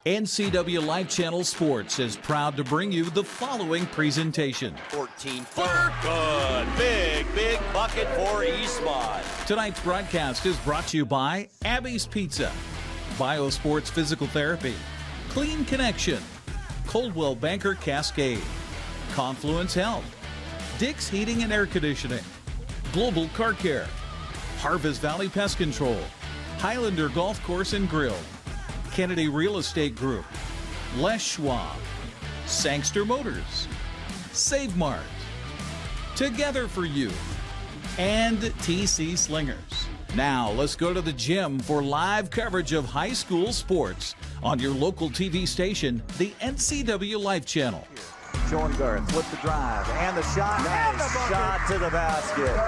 NCWLIFE Channel Sports is proud to bring you the following presentation. 14-footer, good, big bucket for Eastmont. Tonight's broadcast is brought to you by Abby's Pizza, Biosports Physical Therapy, Clean Connection, Coldwell Banker Cascade, Confluence Health, Dick's Heating and Air Conditioning, Global Car Care, Harvest Valley Pest Control, Highlander Golf Course and Grill, Kennedy Real Estate Group, Les Schwab, Sangster Motors, Save Mart, Together for You, and TC Slingers. Now, let's go to the gym for live coverage of high school sports on your local TV station, the NCWLIFE Channel. Schorngarth with the drive and the shot. Nice shot to the basket.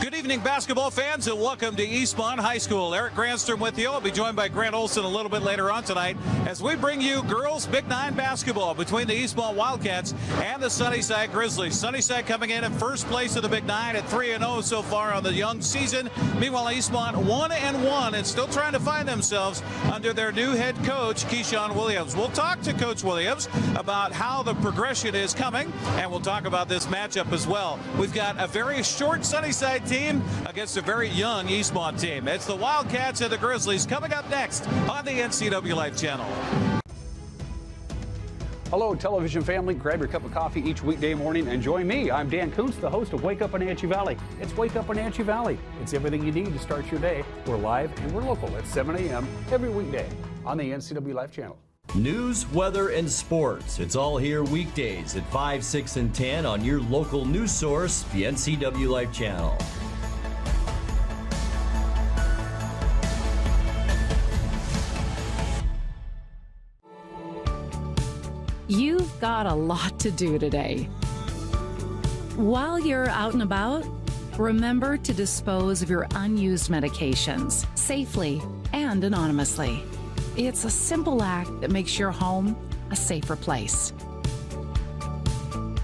Good evening, basketball fans, and welcome to Eastmont High School. Eric Granstrom with you. I'll be joined by Grant Olson a little bit later on tonight as we bring you girls Big Nine basketball between the Eastmont Wildcats and the Sunnyside Grizzlies. Sunnyside coming in at first place of the Big Nine at 3-0 so far on the young season. Meanwhile, Eastmont 1-1 and still trying to find themselves under their new head coach, Keyshawn Williams. We'll talk to Coach Williams about how the progression is coming, and we'll talk about this matchup as well. We've got a very short Sunnyside team against a very young Eastmont team. It's the Wildcats and the Grizzlies coming up next on the NCWLIFE Channel. Hello, television family. Grab your cup of coffee each weekday morning and join me. I'm Dan Kuntz, the host of Wake Up Wenatchee Valley. It's Wake Up Wenatchee Valley. It's everything you need to start your day. We're live and we're local at 7 a.m. every weekday on the NCWLIFE Channel. News, weather, and sports. It's all here weekdays at 5, 6, and 10 on your local news source, the NCWLIFE Channel. You've got a lot to do today. While you're out and about, remember to dispose of your unused medications safely and anonymously. It's a simple act that makes your home a safer place.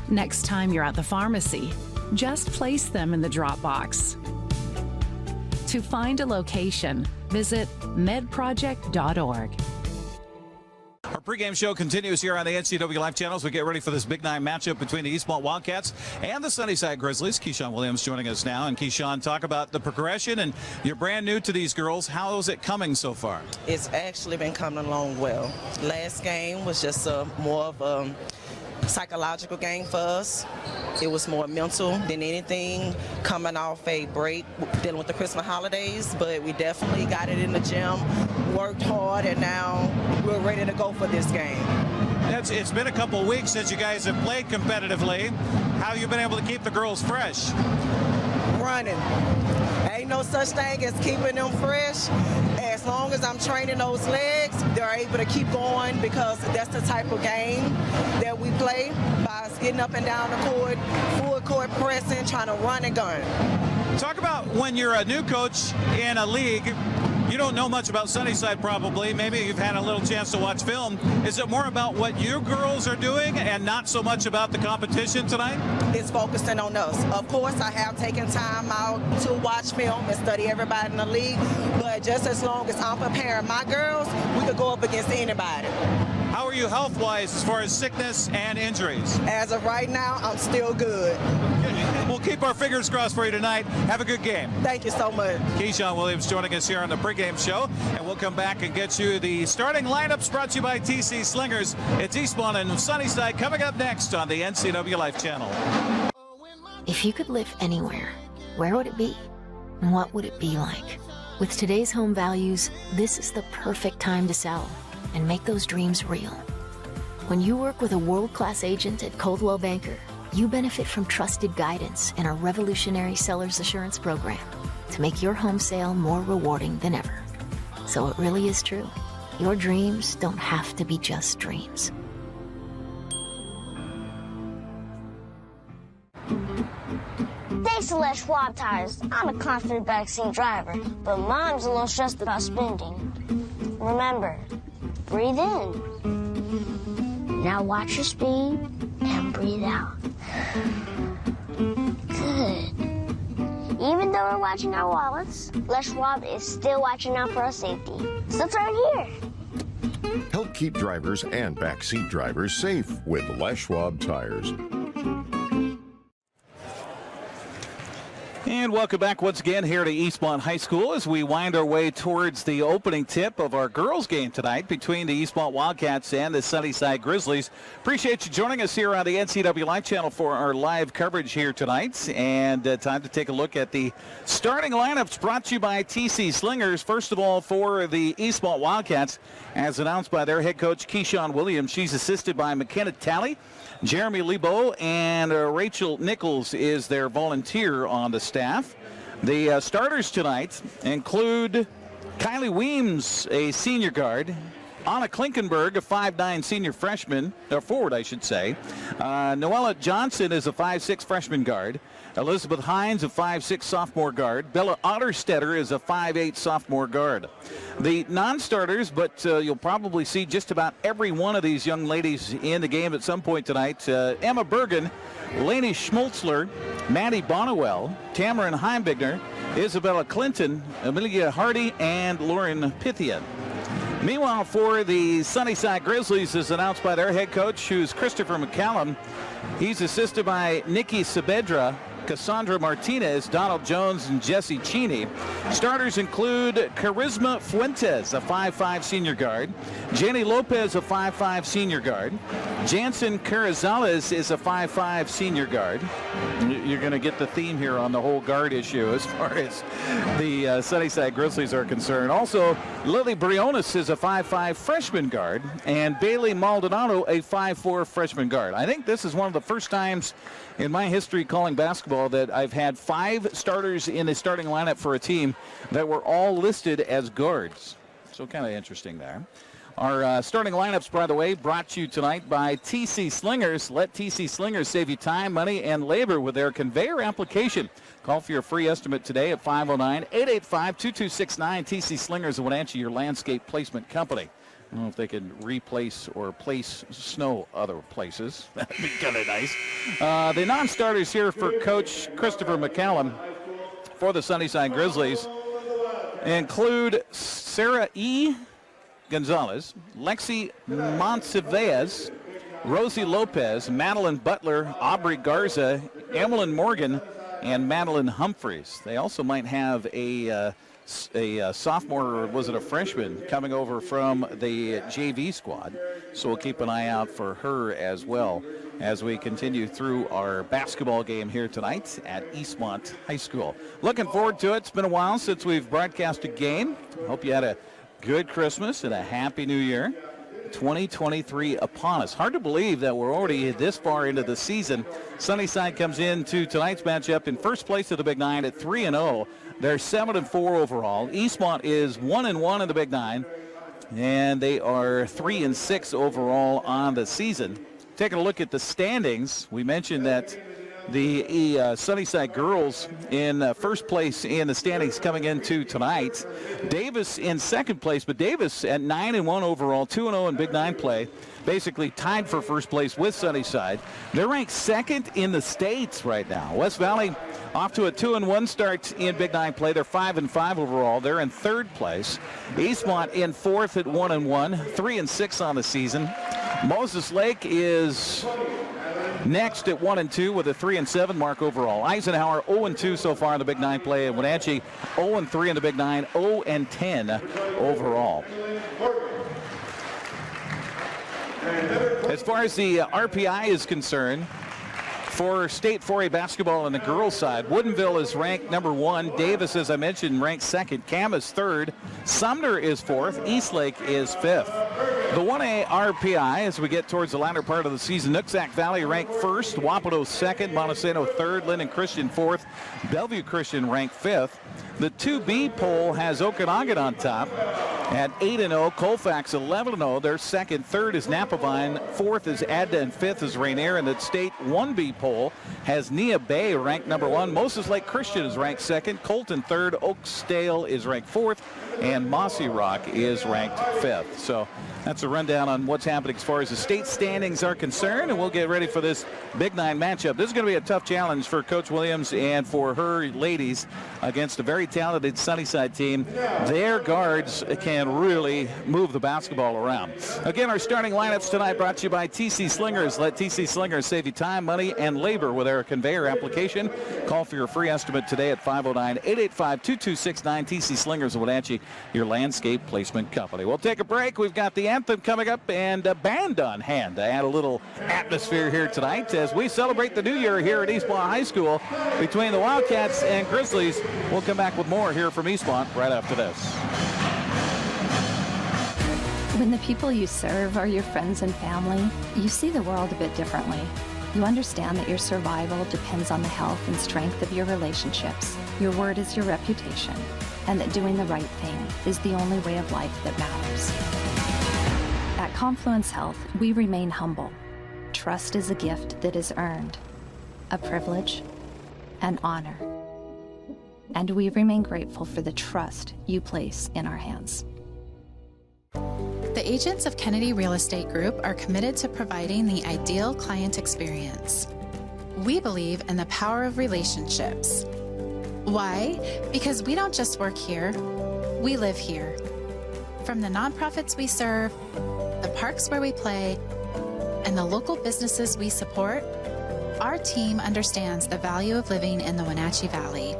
Next time you're at the pharmacy, just place them in the drop box. To find a location, visit medproject.org. Our pregame show continues here on the NCWLIFE Channel as we get ready for this Big Nine matchup between the Eastmont Wildcats and the Sunnyside Grizzlies. Keyshawn Williams joining us now. And Keyshawn, talk about the progression, and you're brand new to these girls. How is it coming so far? It's actually been coming along well. Last game was just more of a psychological game for us. It was more mental than anything, coming off a break, dealing with the Christmas holidays, but we definitely got it in the gym, worked hard, and now we're ready to go for this game. It's been a couple weeks since you guys have played competitively. How have you been able to keep the girls fresh? Running. Ain't no such thing as keeping them fresh. As long as I'm training those legs, they're able to keep going because that's the type of game that we play, by us getting up and down the court, full court pressing, trying to run and gun. Talk about when you're a new coach in a league. You don't know much about Sunnyside probably. Maybe you've had a little chance to watch film. Is it more about what you girls are doing and not so much about the competition tonight? It's focusing on us. Of course, I have taken time out to watch film and study everybody in the league, but just as long as I'm preparing my girls, we could go up against anybody. How are you health-wise as far as sickness and injuries? As of right now, I'm still good. We'll keep our fingers crossed for you tonight. Have a good game. Thank you so much. Keyshawn Williams joining us here on the pregame show, and we'll come back and get you the starting lineups brought to you by TC Slingers. It's Eastmont and Sunnyside coming up next on the NCWLIFE Channel. If you could live anywhere, where would it be? And what would it be like? With today's home values, this is the perfect time to sell and make those dreams real. When you work with a world-class agent at Coldwell Banker, you benefit from trusted guidance and our revolutionary seller's assurance program to make your home sale more rewarding than ever. So it really is true. Your dreams don't have to be just dreams. Thanks to Les Schwab Tires, I'm a confident backseat driver, but Mom's a little stressed about spending. Remember, breathe in. Now watch your speed and breathe out. Good. Even though we're watching our wallets, Les Schwab is still watching out for our safety. So turn here. keep drivers and backseat drivers safe with Les Schwab tires. And welcome back once again here to Eastmont High School as we wind our way towards the opening tip of our girls game tonight between the Eastmont Wildcats and the Sunnyside Grizzlies. Appreciate you joining us here on the NCWLIFE Channel for our live coverage here tonight. And time to take a look at the starting lineups brought to you by TC Slingers. First of all, for the Eastmont Wildcats, as announced by their head coach, Keyshawn Williams, she's assisted by McKenna Talley, Jeremy Lebo, and Rachel Nichols is their volunteer on the staff. The starters tonight include Kylie Weems, a senior guard, Anna Klinkenberg, a 5'9 senior freshman, or forward, I should say. Noella Johnson is a 5'6 freshman guard. Elizabeth Hines, a 5'6 sophomore guard. Bella Otterstetter is a 5'8 sophomore guard. The non-starters, but you'll probably see just about every one of these young ladies in the game at some point tonight. Emma Bergen, Lainey Schmoltzler, Maddie Bonnewell, Tamarin Heimbigner, Isabella Clinton, Amelia Hardy, and Lauren Pythian. Meanwhile, for the Sunnyside Grizzlies, as announced by their head coach, who's Christopher McCallum, he's assisted by Nikki Saavedra, Cassandra Martinez, Donald Jones, and Jesse Cheney. Starters include Charisma Fuentes, a 5'5 senior guard. Jenny Lopez, a 5'5 senior guard. Jansen Carrizales is a 5'5 senior guard. You're going to get the theme here on the whole guard issue as far as the Sunnyside Grizzlies are concerned. Also, Lily Briones is a 5'5 freshman guard, and Bailey Maldonado, a 5'4 freshman guard. I think this is one of the first times in my history calling basketball that I've had 5 starters in the starting lineup for a team that were all listed as guards. So kind of interesting there. Our starting lineups, by the way, brought to you tonight by TC Slingers. Let TC Slingers save you time, money, and labor with their conveyor application. Call for your free estimate today at 509-885-2269. TC Slingers will answer your landscape placement company. I don't know if they can replace or place snow other places. That'd be kind of nice. The non-starters here for Coach Christopher McCallum for the Sunnyside Grizzlies include Sarah E. Gonzalez, Lexi Monsivez, Rosie Lopez, Madeline Butler, Aubrey Garza, Emmeline Morgan, and Madeline Humphreys. They also might have a sophomore, or was it a freshman, coming over from the JV squad. So we'll keep an eye out for her as well as we continue through our basketball game here tonight at Eastmont High School. Looking forward to it. It's been a while since we've broadcast a game. Hope you had a good Christmas and a happy new year. 2023 upon us. Hard to believe that we're already this far into the season. Sunnyside comes into tonight's matchup in first place of the Big Nine at 3-0. They're 7-4 overall. Eastmont is 1-1 in the Big Nine, and they are 3-6 overall on the season. Taking a look at the standings, we mentioned that the Sunnyside girls in first place in the standings coming into tonight. Davis in second place, but Davis at 9-1 overall, 2-0 in Big Nine play, basically tied for first place with Sunnyside. They're ranked second in the states right now. West Valley off to a 2-1 start in Big Nine play. They're 5-5 overall. They're in third place. Eastmont in fourth at 1-1, 3-6 on the season. Moses Lake is next at 1-2 with a 3-7 mark overall. Eisenhower 0-2 so far in the Big Nine play, and Wenatchee 0-3 in the Big Nine, 0-10 overall. As far as the RPI is concerned, for state 4A basketball on the girls' side, Woodinville is ranked number 1. Davis, as I mentioned, ranked second. Cam is third. Sumner is fourth. Eastlake is fifth. The 1A RPI, as we get towards the latter part of the season, Nooksack Valley ranked first. Wapito second. Montesano third. Linden Christian fourth. Bellevue Christian ranked fifth. The 2B poll has Okanagan on top at 8-0. Colfax 11-0. They're second. Third is Napavine. Fourth is Adda, and fifth is Rainier. And the state 1B poll has Nia Bay ranked number 1. Moses Lake Christian is ranked second. Colton third. Oakdale is ranked fourth. And Mossy Rock is ranked fifth. So that's a rundown on what's happening as far as the state standings are concerned, and we'll get ready for this Big Nine matchup. This is going to be a tough challenge for Coach Williams and for her ladies against a very talented Sunnyside team. Their guards can and really move the basketball around. Again, our starting lineups tonight brought to you by TC Slingers. Let TC Slingers save you time, money, and labor with their conveyor application. Call for your free estimate today at 509-885-2269. TC Slingers of Wenatchee, your landscape placement company. We'll take a break. We've got the anthem coming up and a band on hand to add a little atmosphere here tonight as we celebrate the new year here at Eastmont High School between the Wildcats and Grizzlies. We'll come back with more here from Eastmont right after this. When the people you serve are your friends and family, you see the world a bit differently. You understand that your survival depends on the health and strength of your relationships. Your word is your reputation, and that doing the right thing is the only way of life that matters. At Confluence Health, we remain humble. Trust is a gift that is earned, a privilege, an honor. And we remain grateful for the trust you place in our hands. The agents of Kennedy Real Estate Group are committed to providing the ideal client experience. We believe in the power of relationships. Why? Because we don't just work here, we live here. From the nonprofits we serve, the parks where we play, and the local businesses we support, our team understands the value of living in the Wenatchee Valley.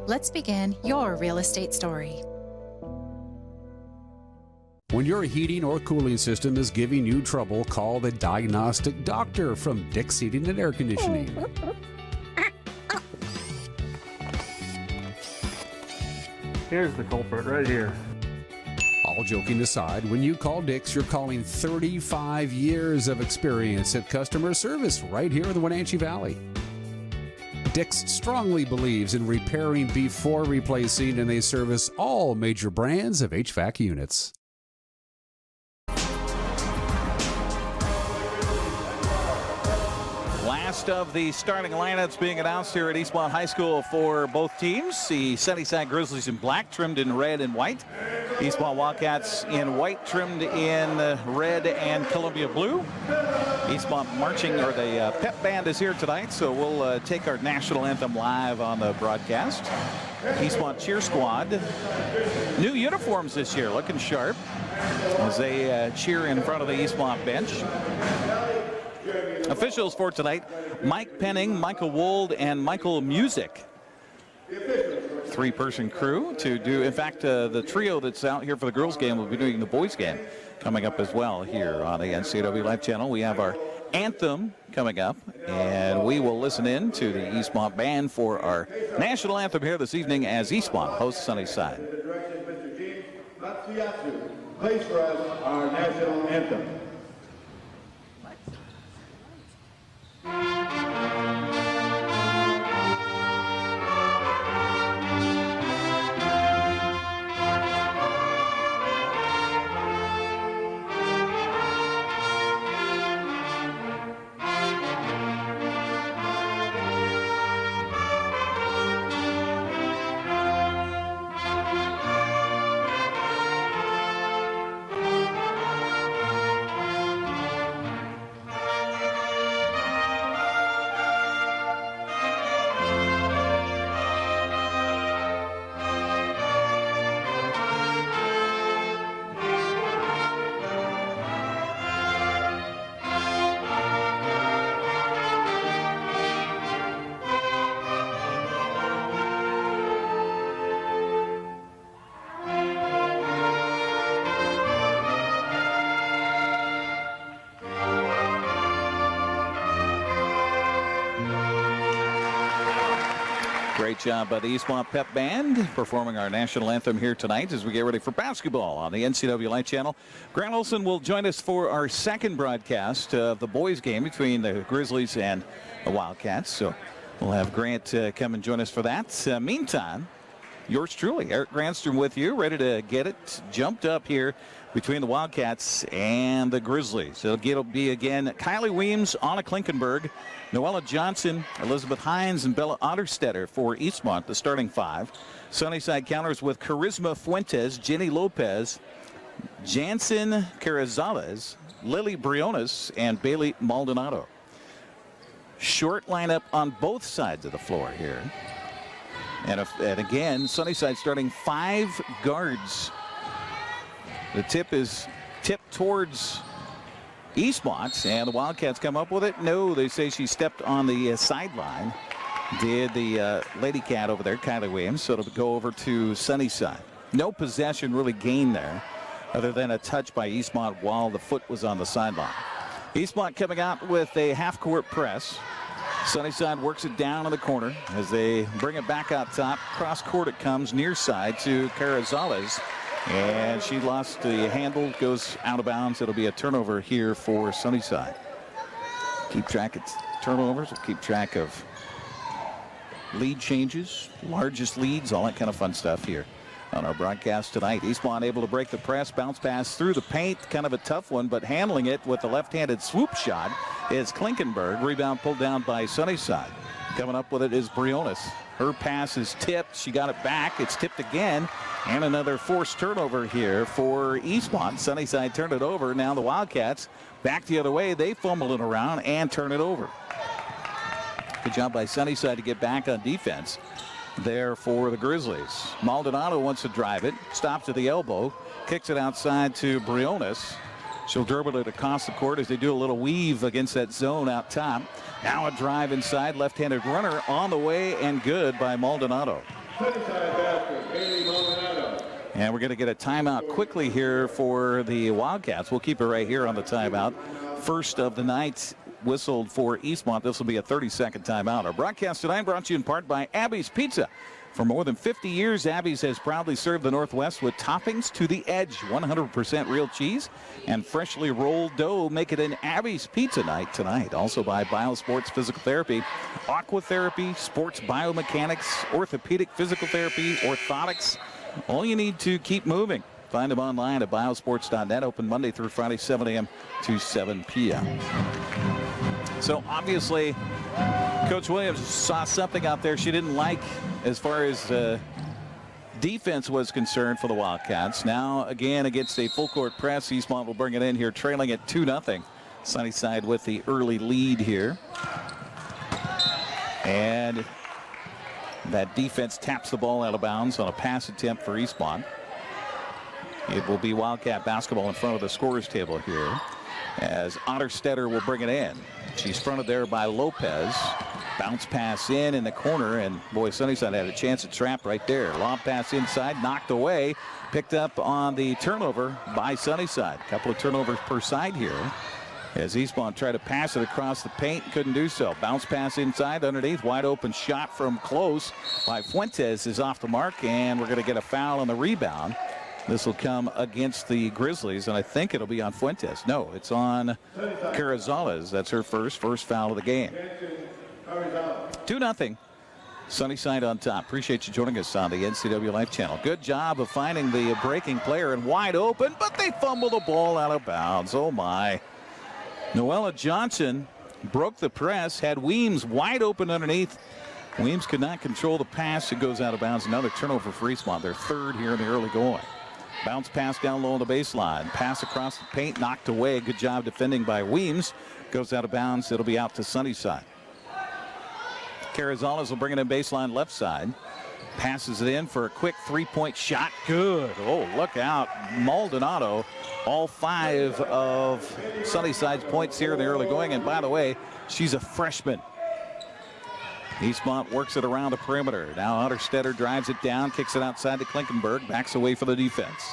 Let's begin your real estate story. When your heating or cooling system is giving you trouble, call the diagnostic doctor from Dick's Heating and Air Conditioning. Here's the culprit right here. All joking aside, when you call Dick's, you're calling 35 years of experience at customer service right here in the Wenatchee Valley. Dick's strongly believes in repairing before replacing, and they service all major brands of HVAC units. Last of the starting lineups being announced here at Eastmont High School for both teams. The Sunnyside Grizzlies in black, trimmed in red and white. Eastmont Wildcats in white, trimmed in red and Columbia blue. Eastmont marching, or the pep band is here tonight, so we'll take our national anthem live on the broadcast. Eastmont cheer squad. New uniforms this year, looking sharp as they cheer in front of the Eastmont bench. Officials for tonight, Mike Penning, Michael Wold, and Michael Music. Three-person crew to do, in fact, the trio that's out here for the girls game will be doing the boys game coming up as well here on the NCWLIFE Channel. We have our anthem coming up, and we will listen in to the Eastmont band for our national anthem here this evening as Eastmont hosts Sunnyside. Under the direction of Mr. James Matsuyasu, plays for us our national anthem. Great job by the Eastmont Pep Band performing our national anthem here tonight as we get ready for basketball on the NCWLIFE Channel. Grant Olson will join us for our second broadcast of the boys game between the Grizzlies and the Wildcats. So we'll have Grant come and join us for that. Meantime, yours truly, Eric Granstrom with you, ready to get it jumped up here between the Wildcats and the Grizzlies. It'll be again Kylie Weems, Anna Klinkenberg, Noella Johnson, Elizabeth Hines, and Bella Otterstetter for Eastmont, the starting five. Sunnyside counters with Charisma Fuentes, Jenny Lopez, Jansen Carrizales, Lily Briones, and Bailey Maldonado. Short lineup on both sides of the floor here. And again, Sunnyside starting five guards The tip is tipped towards Eastmont, and the Wildcats come up with it. No, they say she stepped on the sideline. Did the Lady Cat over there, Kylie Williams, so it'll go over to Sunnyside. No possession really gained there, other than a touch by Eastmont while the foot was on the sideline. Eastmont coming out with a half-court press. Sunnyside works it down in the corner as they bring it back out top. Cross court it comes, near side to Carrizales. And she lost the handle, goes out of bounds. It'll be a turnover here for Sunnyside. Keep track of turnovers. We'll keep track of lead changes, largest leads, all that kind of fun stuff here on our broadcast tonight. Eastmont able to break the press, bounce pass through the paint, kind of a tough one, but handling it with the left-handed swoop shot is Klinkenberg. Rebound pulled down by Sunnyside. Coming up with it is Briones. Her pass is tipped. She got it back. It's tipped again. And another forced turnover here for Eastmont. Sunnyside turned it over. Now the Wildcats back the other way. They fumble it around and turn it over. Good job by Sunnyside to get back on defense there for the Grizzlies. Maldonado wants to drive it. Stops at the elbow. Kicks it outside to Briones. She'll dribble it across the court as they do a little weave against that zone out top. Now a drive inside. Left-handed runner on the way and good by Maldonado. And we're going to get a timeout quickly here for the Wildcats. We'll keep it right here on the timeout. First of the night whistled for Eastmont. This will be a 30-second timeout. Our broadcast tonight brought to you in part by Abby's Pizza. For more than 50 years, Abby's has proudly served the Northwest with toppings to the edge. 100% real cheese and freshly rolled dough. Make it an Abby's Pizza night tonight. Also by Biosports Physical Therapy, Aqua Therapy, Sports Biomechanics, Orthopedic Physical Therapy, Orthotics. All you need to keep moving. Find them online at biosports.net. Open Monday through Friday, 7 a.m. to 7 p.m. So obviously, Coach Williams saw something out there she didn't like as far as defense was concerned for the Wildcats. Now, again, against a full-court press, Eastmont will bring it in here, trailing at 2-0. Sunnyside with the early lead here. And that defense taps the ball out of bounds on a pass attempt for Eastmont. It will be Wildcat basketball in front of the scorer's table here as Otterstetter will bring it in. She's fronted there by Lopez. Bounce pass in the corner, and boy, Sunnyside had a chance to trap right there. Lob pass inside, knocked away, picked up on the turnover by Sunnyside. A couple of turnovers per side here as Eastmont tried to pass it across the paint, couldn't do so. Bounce pass inside, underneath, wide open shot from close by Fuentes is off the mark, and we're going to get a foul on the rebound. This will come against the Grizzlies, and I think it'll be on Fuentes. No, it's on Carrizales. That's her first foul of the game. 2-0. Sunnyside on top. Appreciate you joining us on the NCWLIFE Channel. Good job of finding the breaking player and wide open, but they fumble the ball out of bounds. Oh, my. Noella Johnson broke the press, had Weems wide open underneath. Weems could not control the pass. It goes out of bounds. Another turnover for Eastmont. Their third here in the early going. Bounce pass down low on the baseline. Pass across the paint, knocked away. Good job defending by Weems. Goes out of bounds. It'll be out to Sunnyside. Carrizales will bring it in baseline left side. Passes it in for a quick three-point shot. Good. Oh, look out. Maldonado. All 5 of Sunnyside's points here in the early going. And by the way, she's a freshman. Eastmont works it around the perimeter. Now Otterstetter drives it down, kicks it outside to Klinkenberg, backs away for the defense.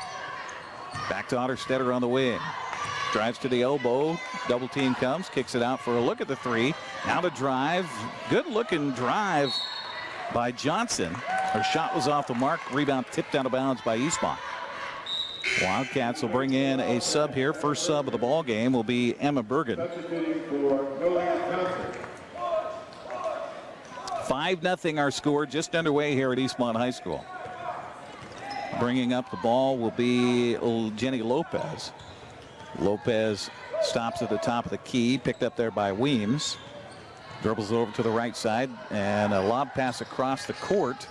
Back to Otterstetter on the wing. Drives to the elbow, double team comes, kicks it out for a look at the three. Now to drive, good looking drive by Johnson. Her shot was off the mark, rebound tipped out of bounds by Eastmont. Wildcats will bring in a sub here. First sub of the ball game will be Emma Bergen. 5-0 our score, just underway here at Eastmont High School. Bringing up the ball will be Jenny Lopez. Lopez stops at the top of the key, picked up there by Weems. Dribbles it over to the right side, and a lob pass across the court.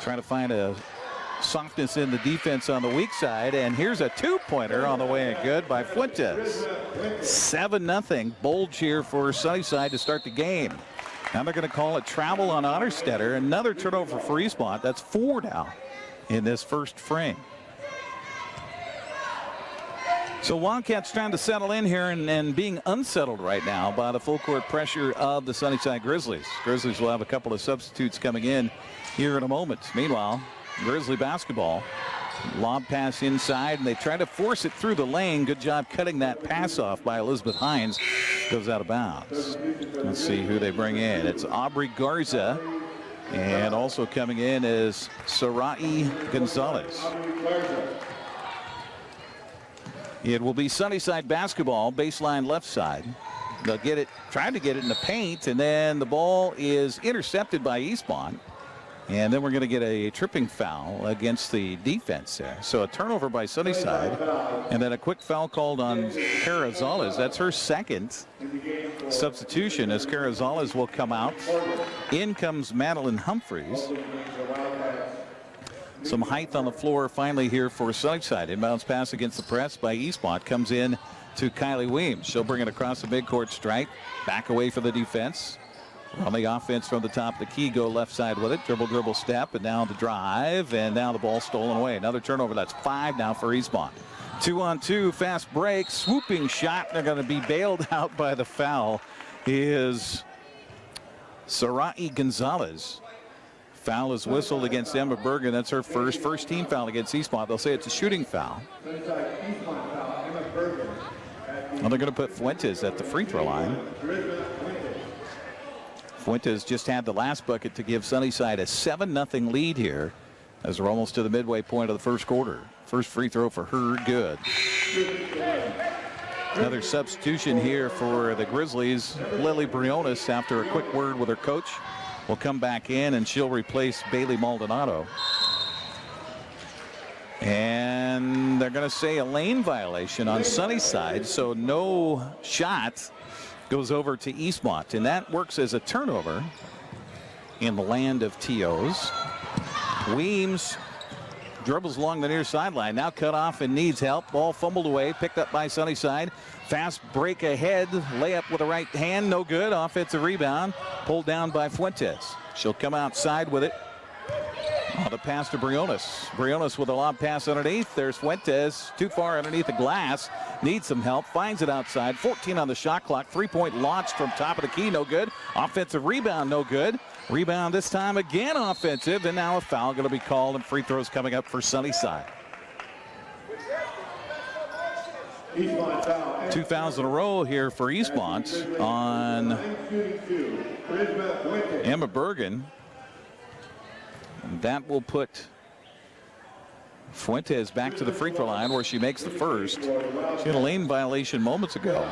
Trying to find a softness in the defense on the weak side, and here's a two-pointer on the way and good by Fuentes. 7-0 bulge here for Sunnyside to start the game. Now they're going to call it travel on Otterstetter. Another turnover for Eastmont. That's 4 now in this first frame. So Wildcats trying to settle in here and being unsettled right now by the full court pressure of the Sunnyside Grizzlies. Grizzlies will have a couple of substitutes coming in here in a moment. Meanwhile, Grizzly basketball. Lob pass inside, and they try to force it through the lane. Good job cutting that pass off by Elizabeth Hines. Goes out of bounds. Let's see who they bring in. It's Aubrey Garza. And also coming in is Sarai Gonzalez. It will be Sunnyside basketball, baseline left side. They'll get it, trying to get it in the paint, and then the ball is intercepted by Eastmont. And then we're going to get a tripping foul against the defense there. So a turnover by Sunnyside, and then a quick foul called on Carrizales. That's her second substitution as Carrizales will come out. In comes Madeline Humphreys. Some height on the floor finally here for Sunnyside. Inbounds pass against the press by Eastmont. Comes in to Kylie Weems. She'll bring it across the midcourt stripe. Back away for the defense. On the offense from the top of the key, go left side with it. Dribble, step, and now the drive, and now the ball stolen away. Another turnover. That's 5 now for Eastmont. 2-on-2, fast break, swooping shot. They're going to be bailed out by the foul. Is Sarai Gonzalez. Foul is whistled against Emma Bergen. That's her first team foul against Eastmont. They'll say it's a shooting foul. Well, they're going to put Fuentes at the free throw line. Fuentes just had the last bucket to give Sunnyside a 7-0 lead here as we're almost to the midway point of the first quarter. First free throw for her, good. Another substitution here for the Grizzlies. Lily Briones, after a quick word with her coach, will come back in, and she'll replace Bailey Maldonado. And they're going to say a lane violation on Sunnyside, so no shot goes over to Eastmont, and that works as a turnover in the land of TOs. Weems dribbles along the near sideline, now cut off and needs help. Ball fumbled away, picked up by Sunnyside. Fast break ahead, layup with the right hand, no good. Offensive rebound, pulled down by Fuentes. She'll come outside with it. The pass to Briones. Briones with a lob pass underneath. There's Fuentes, too far underneath the glass. Needs some help, finds it outside. 14 on the shot clock. 3-point launch from top of the key, no good. Offensive rebound, no good. Rebound this time again offensive, and now a foul going to be called, and free throws coming up for Sunnyside. 2 fouls in a row here for Eastmont on Emma Bergen. That will put Fuentes back to the free throw line where she makes the first. She had a lane violation moments ago.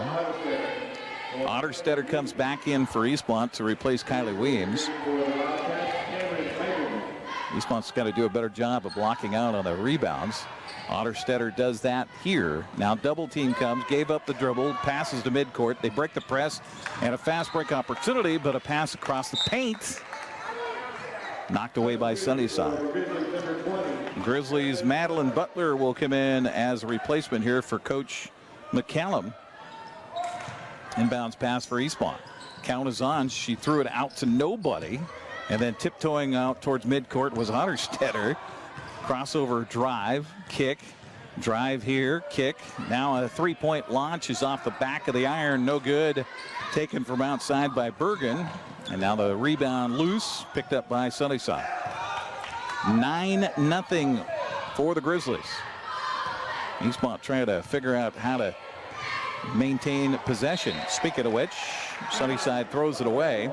Otterstetter comes back in for Eastmont to replace Kylie Weems. Eastmont's got to do a better job of blocking out on the rebounds. Otterstetter does that here. Now double team comes, gave up the dribble, passes to midcourt. They break the press, and a fast break opportunity, but a pass across the paint. Knocked away by Sunnyside. Grizzlies' Madeline Butler will come in as a replacement here for Coach McCallum. Inbounds pass for Eastmont. Count is on. She threw it out to nobody. And then tiptoeing out towards midcourt was Otterstetter. Crossover drive, kick, drive here, kick. Now a 3-point launch is off the back of the iron. No good. Taken from outside by Bergen. And now the rebound loose, picked up by Sunnyside. 9-0 for the Grizzlies. Eastmont trying to figure out how to maintain possession. Speaking of which, Sunnyside throws it away.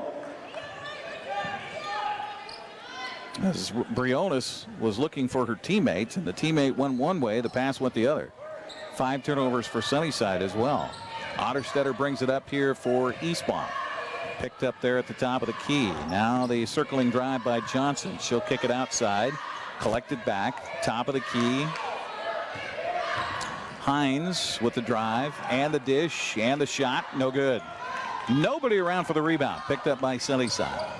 As Briones was looking for her teammates, and the teammate went one way, the pass went the other. 5 turnovers for Sunnyside as well. Otterstetter brings it up here for Eastmont. Picked up there at the top of the key. Now the circling drive by Johnson. She'll kick it outside. Collected back. Top of the key. Hines with the drive and the dish and the shot. No good. Nobody around for the rebound. Picked up by Sunnyside.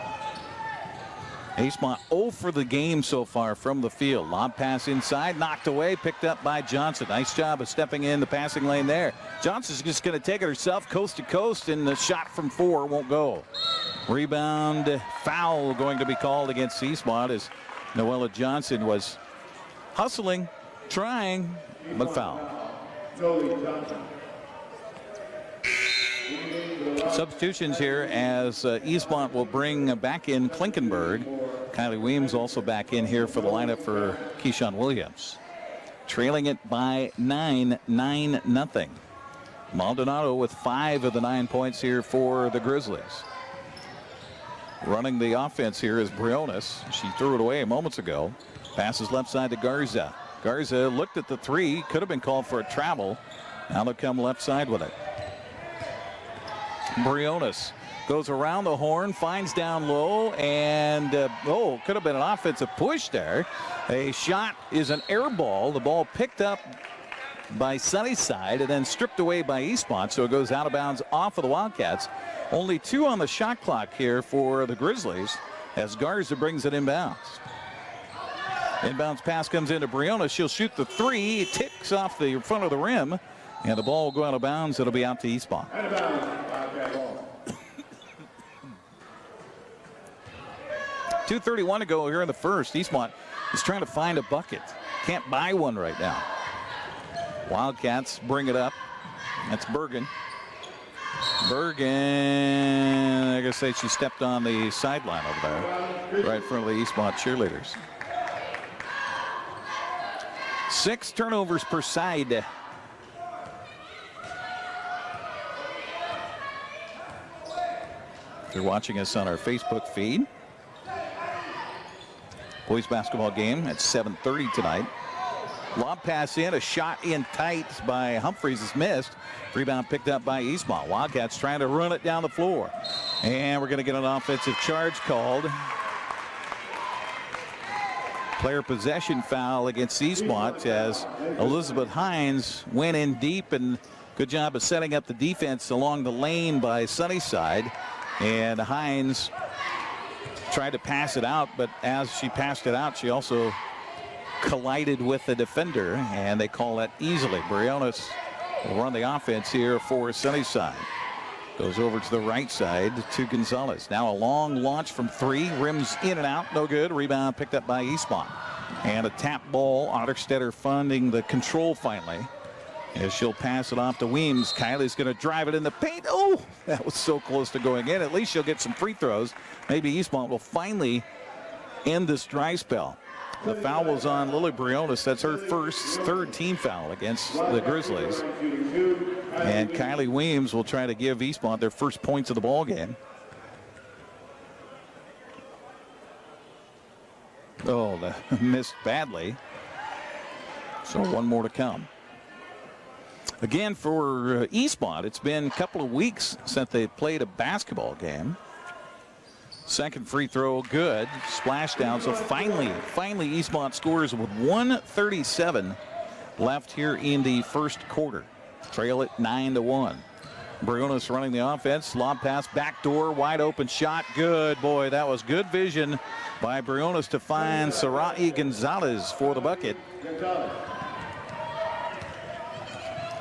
Eastmont 0 for the game so far from the field. Lob pass inside, knocked away, picked up by Johnson. Nice job of stepping in the passing lane there. Johnson's just going to take it herself coast to coast, and the shot from 4 won't go. Rebound foul going to be called against Eastmont as Noella Johnson was hustling, trying, but foul. Substitutions here as Eastmont will bring back in Klinkenberg. Kylie Weems also back in here for the lineup for Keyshawn Williams. Trailing it by 9-0. Maldonado with 5 of the 9 points here for the Grizzlies. Running the offense here is Briones. She threw it away moments ago. Passes left side to Garza. Garza looked at the three. Could have been called for a travel. Now they'll come left side with it. Briones goes around the horn, finds down low, and could have been an offensive push there. A shot is an air ball. The ball picked up by Sunnyside and then stripped away by Eastmont, so it goes out of bounds off of the Wildcats. Only 2 on the shot clock here for the Grizzlies as Garza brings it inbounds. Inbounds pass comes into Briones. She'll shoot the 3. It ticks off the front of the rim, and the ball will go out of bounds. It'll be out to Eastmont. 2:31 to go here in the first. Eastmont is trying to find a bucket. Can't buy one right now. Wildcats bring it up. That's Bergen. I gotta say she stepped on the sideline over there, right in front of the Eastmont cheerleaders. 6 turnovers per side. If you're watching us on our Facebook feed, boys basketball game at 7:30 tonight. Lob pass in, a shot in tight by Humphreys is missed. Rebound picked up by Eastmont. Wildcats trying to run it down the floor. And we're going to get an offensive charge called. Player possession foul against Eastmont as Elizabeth Hines went in deep, and good job of setting up the defense along the lane by Sunnyside. And Hines tried to pass it out, but as she passed it out, she also collided with the defender, and they call that easily. Briones will run the offense here for Sunnyside. Goes over to the right side to Gonzalez. Now a long launch from 3. Rims in and out. No good. Rebound picked up by Eastmont. And a tap ball. Otterstetter funding the control finally, as she'll pass it off to Weems. Kylie's going to drive it in the paint. Oh, that was so close to going in. At least she'll get some free throws. Maybe Eastmont will finally end this dry spell. The foul was on Lily Briones. That's her third team foul against the Grizzlies. And Kylie Weems will try to give Eastmont their first points of the ball game. Oh, missed badly. So 1 more to come. Again, for Eastmont, it's been a couple of weeks since they played a basketball game. Second free throw, good. Splashdown. So finally Eastmont scores with 1:37 left here in the first quarter. Trail it 9-1. Briones running the offense. Lob pass, backdoor, wide open shot. Good. Boy, that was good vision by Briones to find Sarai Gonzalez for the bucket.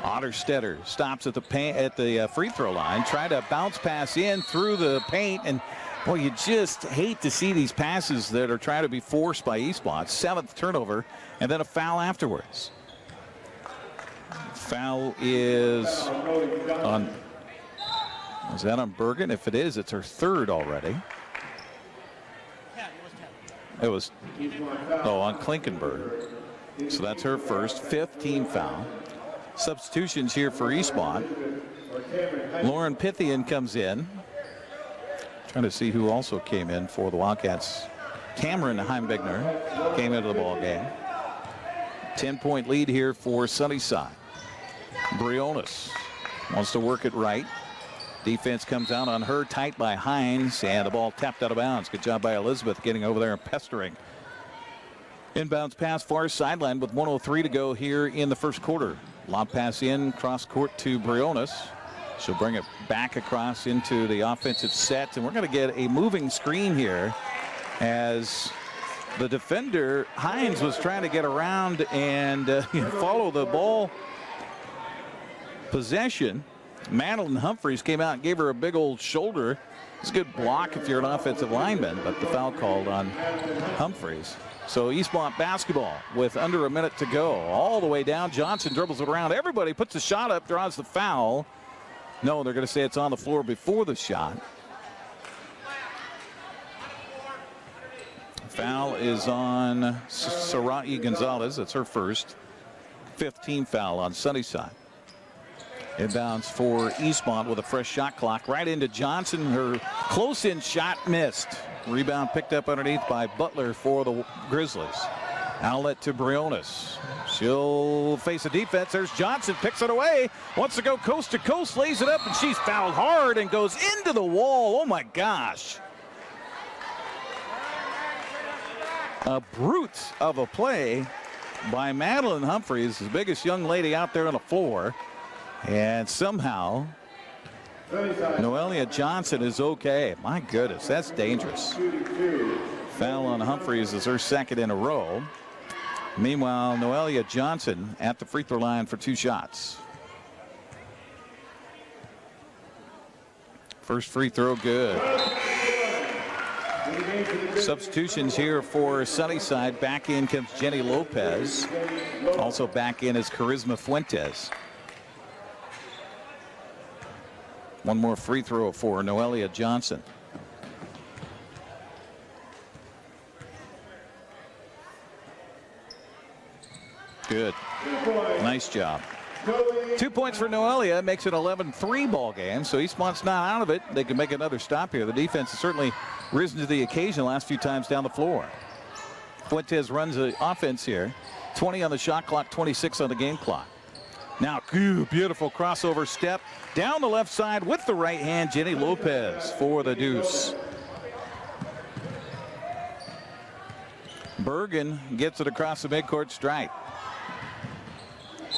Otterstetter stops at the free throw line. Tried to bounce pass in through the paint, and boy, you just hate to see these passes that are trying to be forced by Eastmont. 7th turnover, and then a foul afterwards. Foul is on. Is that on Bergen? If it is, it's her 3rd already. It was on Klinkenberg. So that's her first, 5th team foul. Substitutions here for Eastmont. Lauren Pythian comes in. Trying to see who also came in for the Wildcats. Cameron Heimbigner came into the ball game. 10-point lead here for Sunnyside. Briones wants to work it right. Defense comes out on her, tight by Hines, and the ball tapped out of bounds. Good job by Elizabeth getting over there and pestering. Inbounds pass far sideline with 1:03 to go here in the first quarter. Lob pass in, cross court to Briones. She'll bring it back across into the offensive set, and we're going to get a moving screen here as the defender, Hines, was trying to get around and follow the ball possession. Madeline Humphreys came out and gave her a big old shoulder. It's a good block if you're an offensive lineman, but the foul called on Humphreys. So Eastmont basketball with under a minute to go. All the way down. Johnson dribbles it around. Everybody puts a shot up, draws the foul. No, they're going to say it's on the floor before the shot. Foul is on Sarai Gonzalez. It's her first. 15 foul on Sunnyside. Inbounds for Eastmont with a fresh shot clock. Right into Johnson. Her close-in shot missed. Rebound picked up underneath by Butler for the Grizzlies. Outlet to Briones. She'll face a defense. There's Johnson, picks it away. Wants to go coast to coast, lays it up, and she's fouled hard and goes into the wall. Oh my gosh. A brute of a play by Madeline Humphreys, the biggest young lady out there on the floor. And somehow Noelia Johnson is okay. My goodness, that's dangerous. Foul on Humphreys is her second in a row. Meanwhile, Noelia Johnson at the free throw line for 2 shots. First free throw good. Substitutions here for Sunnyside. Back in comes Jenny Lopez. Also back in is Charisma Fuentes. One more free throw for Noelia Johnson. Good. Nice job. 2 points for Noelia. Makes it 11-3 ball game. So Eastmont's not out of it. They can make another stop here. The defense has certainly risen to the occasion the last few times down the floor. Fuentes runs the offense here. 20 on the shot clock, 26 on the game clock. Now, beautiful crossover step down the left side with the right hand. Jenny Lopez for the deuce. Bergen gets it across the midcourt stripe.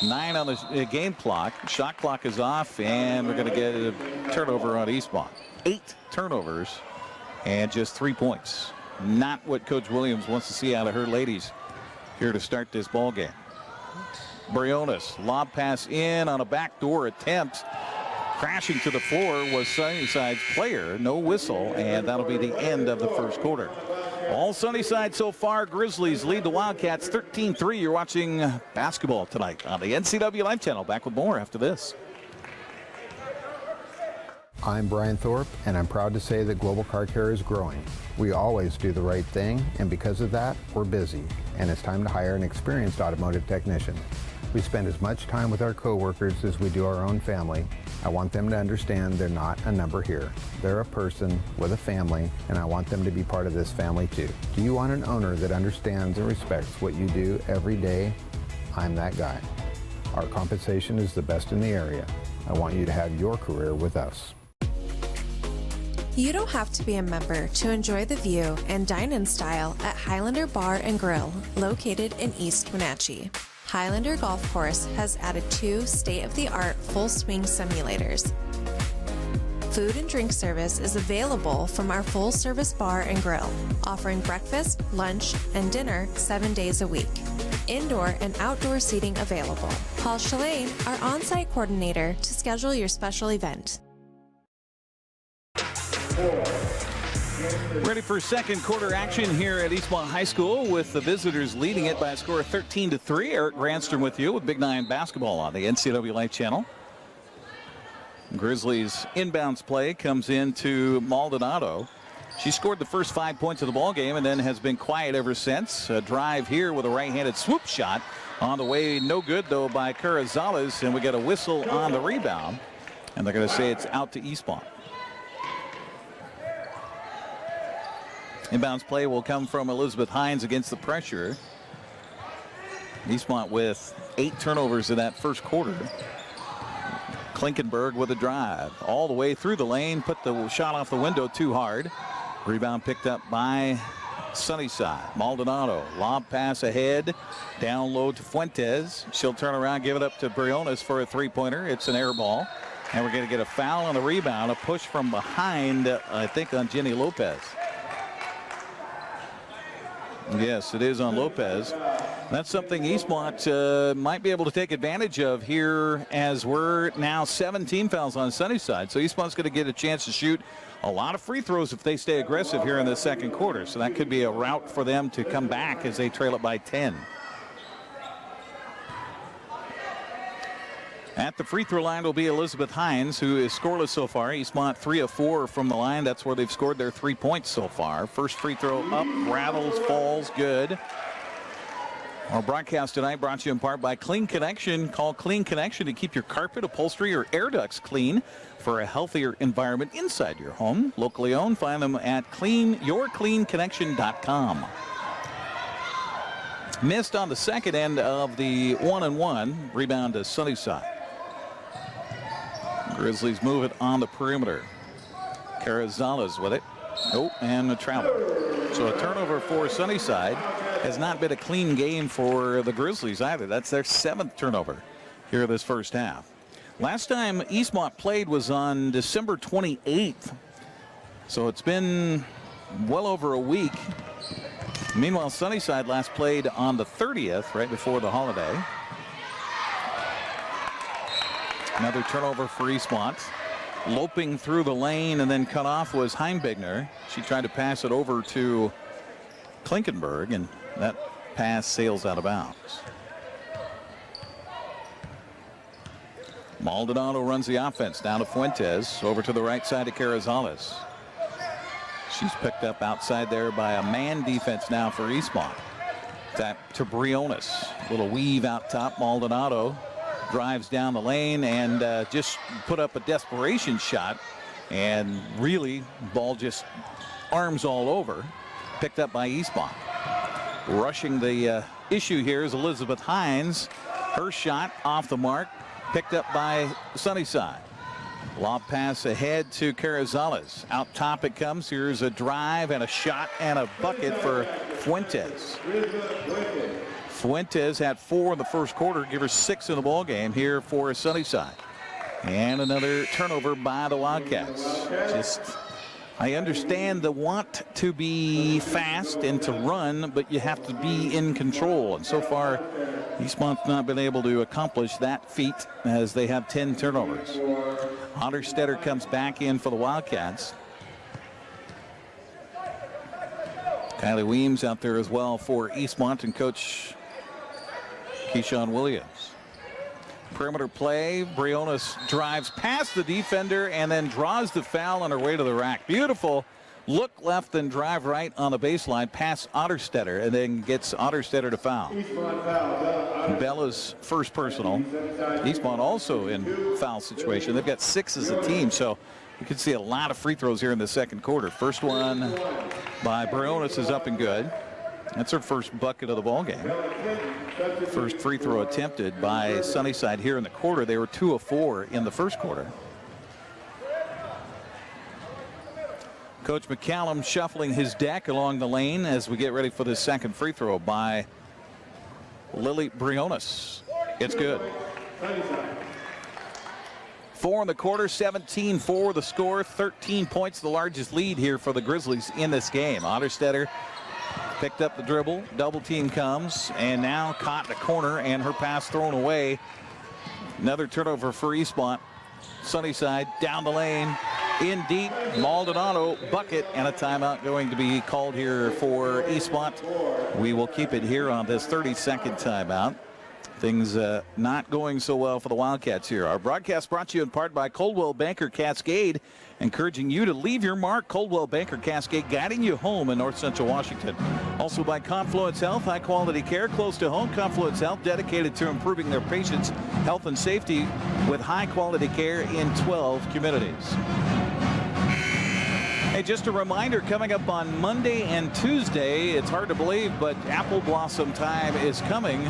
9 on the game clock. Shot clock is off, and we're going to get a turnover on Eastmont. 8 turnovers and just 3 points. Not what Coach Williams wants to see out of her ladies here to start this ball game. Briones, lob pass in on a backdoor attempt. Crashing to the floor was Sunnyside's player. No whistle, and that'll be the end of the first quarter. All Sunnyside so far. Grizzlies lead the Wildcats 13-3. You're watching basketball tonight on the NCWLIFE Channel. Back with more after this. I'm Brian Thorpe, and I'm proud to say that Global Car Care is growing. We always do the right thing, and because of that, we're busy, and it's time to hire an experienced automotive technician. We spend as much time with our coworkers as we do our own family. I want them to understand they're not a number here. They're a person with a family, and I want them to be part of this family too. Do you want an owner that understands and respects what you do every day? I'm that guy. Our compensation is the best in the area. I want you to have your career with us. You don't have to be a member to enjoy the view and dine in style at Highlander Bar and Grill, located in East Wenatchee. Highlander Golf Course has added 2 state-of-the-art full-swing simulators. Food and drink service is available from our full-service bar and grill, offering breakfast, lunch, and dinner 7 days a week. Indoor and outdoor seating available. Call Shalane, our on-site coordinator, to schedule your special event. Ready for second quarter action here at Eastmont High School with the visitors leading it by a score of 13-3. Eric Granstrom with you with Big 9 basketball on the NCWLIFE Channel. Grizzlies inbounds play comes into Maldonado. She scored the first 5 points of the ball game and then has been quiet ever since. A drive here with a right-handed swoop shot on the way. No good though by Carrizales, and we get a whistle on the rebound, and they're going to say it's out to Eastmont. Inbounds play will come from Elizabeth Hines against the pressure. Eastmont with 8 turnovers in that first quarter. Klinkenberg with a drive all the way through the lane, put the shot off the window too hard. Rebound picked up by Sunnyside. Maldonado, lob pass ahead, down low to Fuentes. She'll turn around, give it up to Briones for a 3-pointer. It's an air ball, and we're going to get a foul on the rebound. A push from behind, I think, on Jenny Lopez. Yes, it is on Lopez. That's something Eastmont might be able to take advantage of here, as we're now 17 fouls on Sunnyside. So Eastmont's going to get a chance to shoot a lot of free throws if they stay aggressive here in the second quarter. So that could be a route for them to come back as they trail it by 10. At the free throw line will be Elizabeth Hines, who is scoreless so far. Eastmont 3 of 4 from the line. That's where they've scored their 3 points so far. First free throw up, rattles, falls, good. Our broadcast tonight brought to you in part by Clean Connection. Call Clean Connection to keep your carpet, upholstery, or air ducts clean for a healthier environment inside your home. Locally owned. Find them at yourcleanconnection.com. Missed on the second end of the 1-and-1. Rebound to Sunnyside. Grizzlies move it on the perimeter. Carrizales with it. Oh, and a travel. So a turnover for Sunnyside. Has not been a clean game for the Grizzlies either. That's their 7th turnover here this first half. Last time Eastmont played was on December 28th. So it's been well over a week. Meanwhile, Sunnyside last played on the 30th, right before the holiday. Another turnover for Eastmont. Loping through the lane and then cut off was Heimbigner. She tried to pass it over to Klinkenberg, and that pass sails out of bounds. Maldonado runs the offense down to Fuentes, over to the right side to Carrizales. She's picked up outside there by a man defense now for Eastmont. That to Briones. Little weave out top. Maldonado drives down the lane and just put up a desperation shot, and really ball just arms all over. Picked up by Eastmont. Rushing the issue here is Elizabeth Hines. Her shot off the mark, picked up by Sunnyside. Lob pass ahead to Carrizales. Out top it comes. Here's a drive and a shot and a bucket for Fuentes. Fuentes had 4 in the first quarter, give her 6 in the ball game here for Sunnyside. And another turnover by the Wildcats. I understand the want to be fast and to run, but you have to be in control. And so far, Eastmont's not been able to accomplish that feat as they have 10 turnovers. Otterstetter comes back in for the Wildcats. Kylie Weems out there as well for Eastmont, and Coach Keyshawn Williams. Perimeter play. Briones drives past the defender and then draws the foul on her way to the rack. Beautiful look left and drive right on the baseline past Otterstetter, and then gets Otterstetter to foul. Bella's first personal. Eastmont also in foul situation. They've got 6 as a team, so you can see a lot of free throws here in the second quarter. First one by Briones is up and good. That's her first bucket of the ball game. First free throw attempted by Sunnyside here in the quarter. They were 2 of 4 in the first quarter. Coach McCallum shuffling his deck along the lane as we get ready for the second free throw by Lily Briones. It's good. 4 in the quarter, 17-4 the score, 13 points, the largest lead here for the Grizzlies in this game. Otterstetter picked up the dribble, double team comes, and now caught in the corner, and her pass thrown away. Another turnover for Eastmont. Sunnyside down the lane, in deep, Maldonado, bucket, and a timeout going to be called here for Eastmont. We will keep it here on this 30-second timeout. Things not going so well for the Wildcats here. Our broadcast brought to you in part by Coldwell Banker Cascade, encouraging you to leave your mark. Coldwell Banker Cascade, guiding you home in North Central Washington. Also by Confluence Health, high quality care close to home. Confluence Health, dedicated to improving their patients' health and safety with high quality care in 12 communities. Hey, just a reminder, coming up on Monday and Tuesday, it's hard to believe, but Apple Blossom time is coming.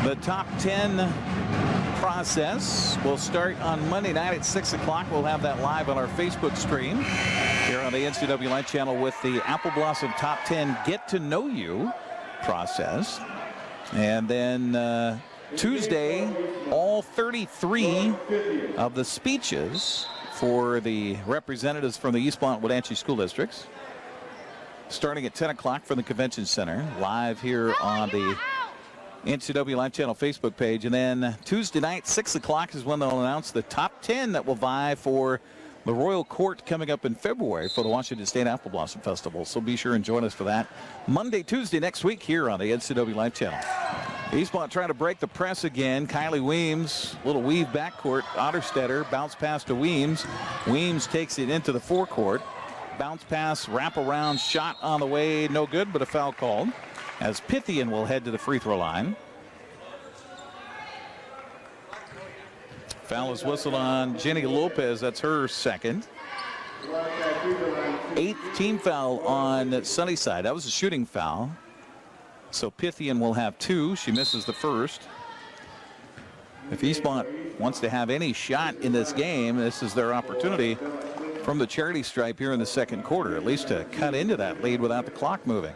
The top 10 process will start on Monday night at 6 o'clock. We'll have that live on our Facebook stream here on the NCWLIFE Channel with the Apple Blossom Top 10 Get to Know You process. And then Tuesday, all 33 of the speeches for the representatives from the Eastmont Wenatchee school districts, starting at 10 o'clock from the Convention Center, live here on the NCW Life Channel Facebook page. And then Tuesday night, 6 o'clock is when they'll announce the top 10 that will vie for the Royal Court coming up in February for the Washington State Apple Blossom Festival. So be sure and join us for that Monday, Tuesday next week here on the NCW Life Channel. Eastmont trying to break the press again. Kylie Weems, little weave backcourt. Otterstetter bounce pass to Weems. Weems takes it into the forecourt. Bounce pass, wrap around, shot on the way, no good, but a foul called as Pythian will head to the free throw line. Foul is whistled on Jenny Lopez. That's her second. 8th team foul on Sunnyside. That was a shooting foul. So Pythian will have 2. She misses the first. If Eastmont wants to have any shot in this game, this is their opportunity from the charity stripe here in the second quarter, at least to cut into that lead without the clock moving.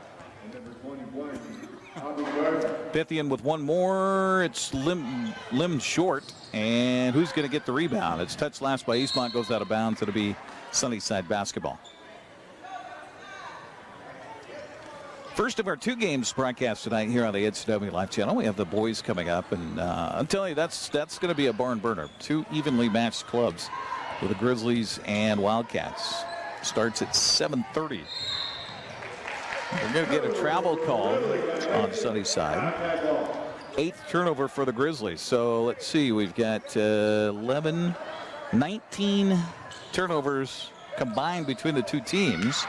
Pythian with one more. It's limmed short. And who's going to get the rebound? It's touched last by Eastmont, goes out of bounds. It'll be Sunnyside basketball. First of our 2 games broadcast tonight here on the NCW Life Channel. We have the boys coming up, and I'm telling you, that's going to be a barn burner. 2 evenly matched clubs with the Grizzlies and Wildcats. Starts at 7:30. We're going to get a travel call on Sunnyside. 8th turnover for the Grizzlies. So let's see, we've got 19 turnovers combined between the 2 teams.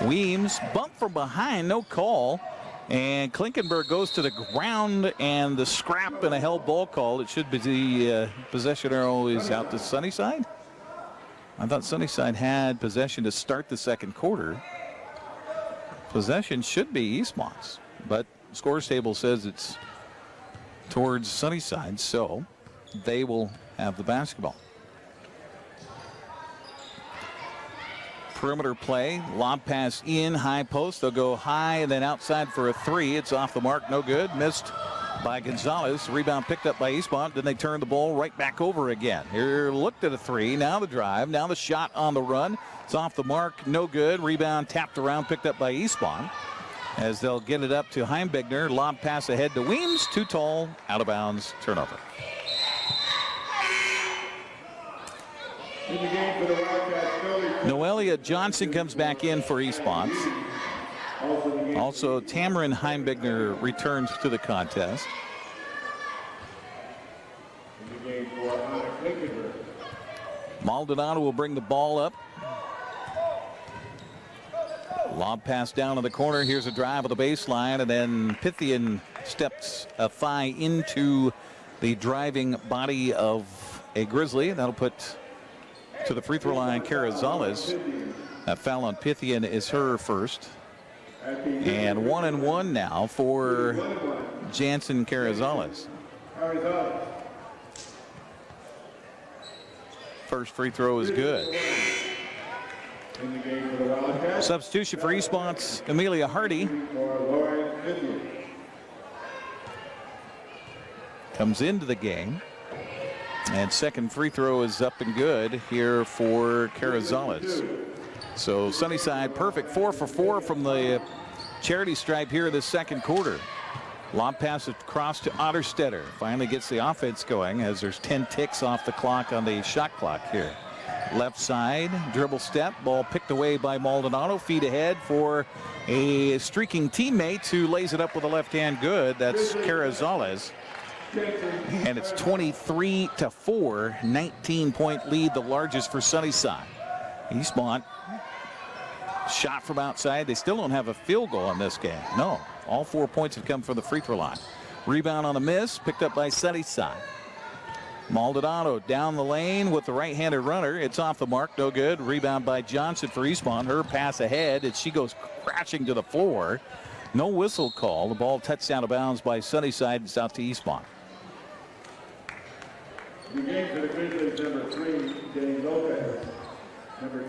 Weems bump from behind, no call. And Klinkenberg goes to the ground, and the scrap and a held ball call. It should be the possession arrow is out to Sunnyside. I thought Sunnyside had possession to start the second quarter. Possession should be Eastmont's, but scores table says it's towards Sunnyside, so they will have the basketball. Perimeter play, lob pass in, high post. They'll go high and then outside for a 3. It's off the mark, no good. Missed by Gonzalez. Rebound picked up by Eastmont. Then they turn the ball right back over again. Here looked at a 3. Now the drive. Now the shot on the run. It's off the mark, no good. Rebound tapped around, picked up by Eastmont. As they'll get it up to Heimbigner. Lob pass ahead to Weems. Too tall, out of bounds, turnover. In the game for the Wildcats, Noelia Johnson comes back in for Eastmont. Also, Tamarin Heimbigner returns to the contest. In the game for Anna Klinkenberg. Maldonado will bring the ball up. Lob pass down to the corner. Here's a drive of the baseline, and then Pythian steps a thigh into the driving body of a Grizzly. That'll put to the free throw line Carrizales. That foul on Pythian is her first. And 1-1 now for Jansen Carrizales. First free throw is good. Substitution for Eastmont's Amelia Hardy. Comes into the game. And second free throw is up and good here for Carrizales. So Sunnyside perfect 4 for 4 from the charity stripe here in the second quarter. Lob pass across to Otterstetter. Finally gets the offense going as there's 10 ticks off the clock on the shot clock here. Left side, dribble step, ball picked away by Maldonado. Feed ahead for a streaking teammate who lays it up with a left hand good. That's Carrizales. And it's 23-4, 19-point lead, the largest for Sunnyside. Eastmont shot from outside. They still don't have a field goal in this game. No, all 4 points have come from the free throw line. Rebound on the miss, picked up by Sunnyside. Maldonado down the lane with the right-handed runner. It's off the mark, no good. Rebound by Johnson for Eastmont. Her pass ahead, and she goes crashing to the floor. No whistle call. The ball touched out of bounds by Sunnyside. It's out to Eastmont. The game for the Grizzlies, number 3, Jenny Lopez.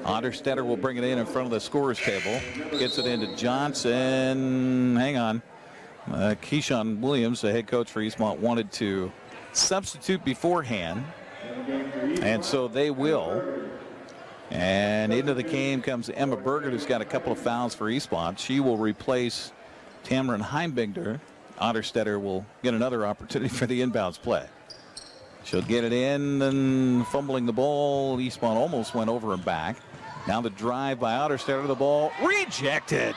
Otterstetter will bring it in front of the scorer's table. Gets it into Johnson. Hang on. Keyshawn Williams, the head coach for Eastmont, wanted to substitute beforehand. And so they will. And into the game comes Emma Berger, who's got a couple of fouls for Eastmont. She will replace Tamarin Heimbigner. Otterstetter will get another opportunity for the inbounds play. She'll get it in, and fumbling the ball. Eastmont almost went over and back. Now the drive by Otterstetter. The ball rejected.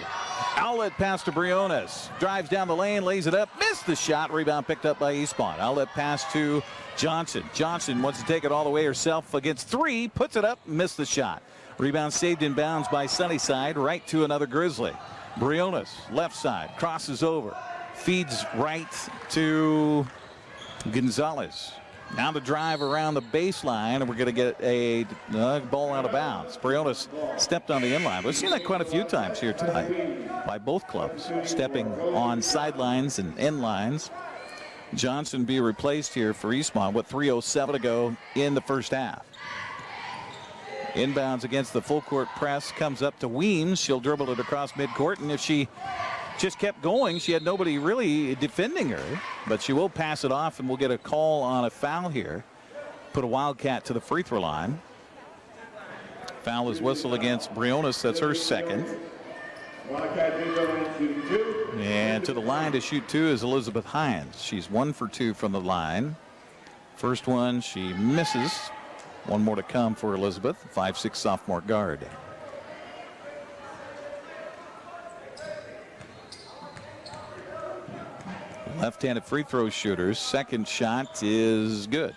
Outlet pass to Briones. Drives down the lane, lays it up, missed the shot. Rebound picked up by Eastmont. Outlet pass to Johnson. Johnson wants to take it all the way herself against 3. Puts it up, missed the shot. Rebound saved in bounds by Sunnyside, right to another Grizzly. Briones, left side, crosses over. Feeds right to Gonzalez. Now the drive around the baseline, and we're going to get a ball out of bounds. Briones stepped on the inline. We've seen that quite a few times here tonight by both clubs, stepping on sidelines and end lines. Johnson be replaced here for Eastmont with 3:07 to go in the first half. Inbounds against the full court press comes up to Weems. She'll dribble it across midcourt, and if she just kept going, she had nobody really defending her, but she will pass it off, and we'll get a call on a foul here. Put a Wildcat to the free throw line. Foul is whistled against Briones. That's her second. And to the line to shoot 2 is Elizabeth Hines. She's 1 for 2 from the line. First one she misses. One more to come for Elizabeth, 5'6" sophomore guard. Left-handed free throw shooters. Second shot is good.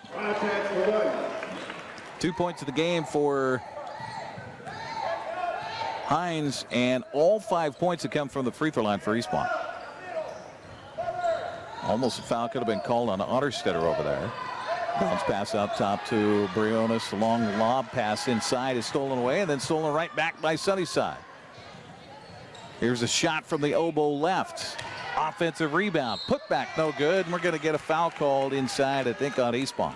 2 points of the game for Hines, and all 5 points have come from the free throw line for Eastmont. Almost a foul could have been called on Otterstetter over there. Bounce pass up top to Briones. A long lob pass inside is stolen away, and then stolen right back by Sunnyside. Here's a shot from the elbow left. Offensive rebound. Put back no good. And we're going to get a foul called inside, I think, on Eastmont.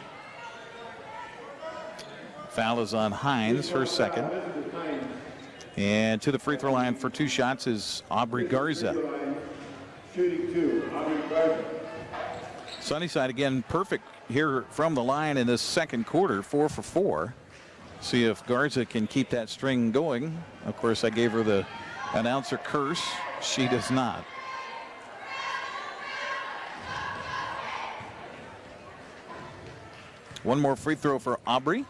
Foul is on Hines, her second. And to the free throw line for 2 shots is Aubrey Garza. Sunnyside again perfect here from the line in this second quarter, 4 for 4. See if Garza can keep that string going. Of course, I gave her the announcer curse. She does not. One more free throw for Aubrey.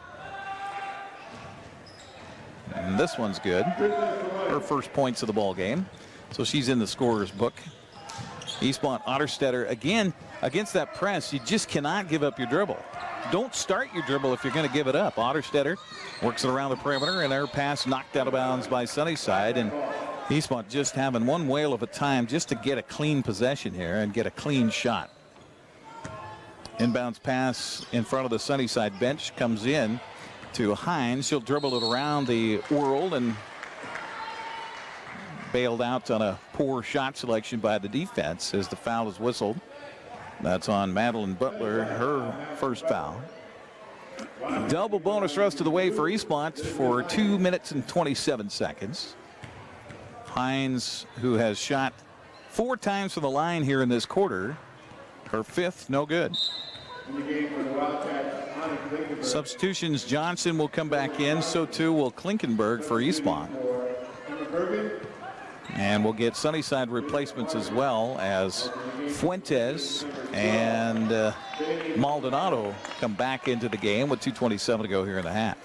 And this one's good. Her first points of the ball game. So she's in the scorer's book. Eastmont Otterstetter again against that press. You just cannot give up your dribble. Don't start your dribble if you're going to give it up. Otterstetter works it around the perimeter, and her pass knocked out of bounds by Sunnyside. And Eastmont just having one whale of a time just to get a clean possession here and get a clean shot. Inbounds pass in front of the Sunnyside bench comes in to Hines. She'll dribble it around the world and bailed out on a poor shot selection by the defense as the foul is whistled. That's on Madeline Butler, her first foul. Double bonus rest of the way for Eastmont for 2 minutes and 27 seconds. Hines, who has shot 4 times from the line here in this quarter, her 5th, no good. Substitutions, Johnson will come back in, so too will Klinkenberg for Eastmont. And we'll get Sunnyside replacements as well, as Fuentes and Maldonado come back into the game with 2:27 to go here in the half.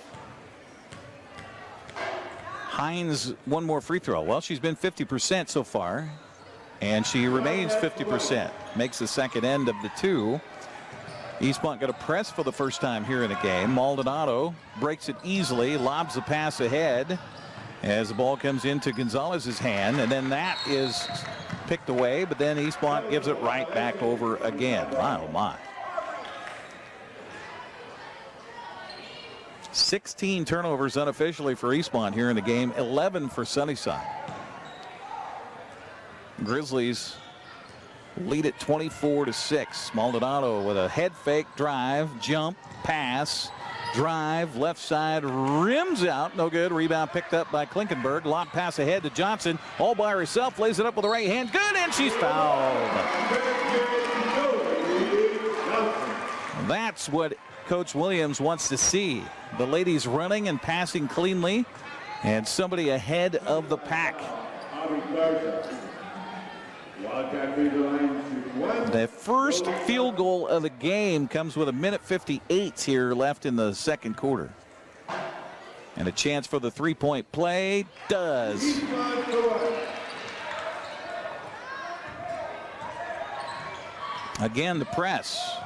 Hines, one more free throw. Well, she's been 50% so far, and she remains 50%. Makes the second end of the 2. Eastmont got a press for the first time here in the game. Maldonado breaks it easily, lobs the pass ahead as the ball comes into Gonzalez's hand, and then that is picked away, but then Eastmont gives it right back over again. My, oh my. 16 turnovers unofficially for Eastmont here in the game, 11 for Sunnyside. Grizzlies lead it 24-6. Maldonado with a head fake, drive, jump, pass, drive, left side, rims out, no good. Rebound picked up by Klinkenberg. Lob pass ahead to Johnson, all by herself, lays it up with the right hand, good, and she's fouled. That's what Coach Williams wants to see. The ladies running and passing cleanly, and somebody ahead of the pack. Wildcat free throw line, shoot one. The first field goal of the game comes with 1:58 here left in the second quarter. And a chance for the three-point play. Does. Again, the press.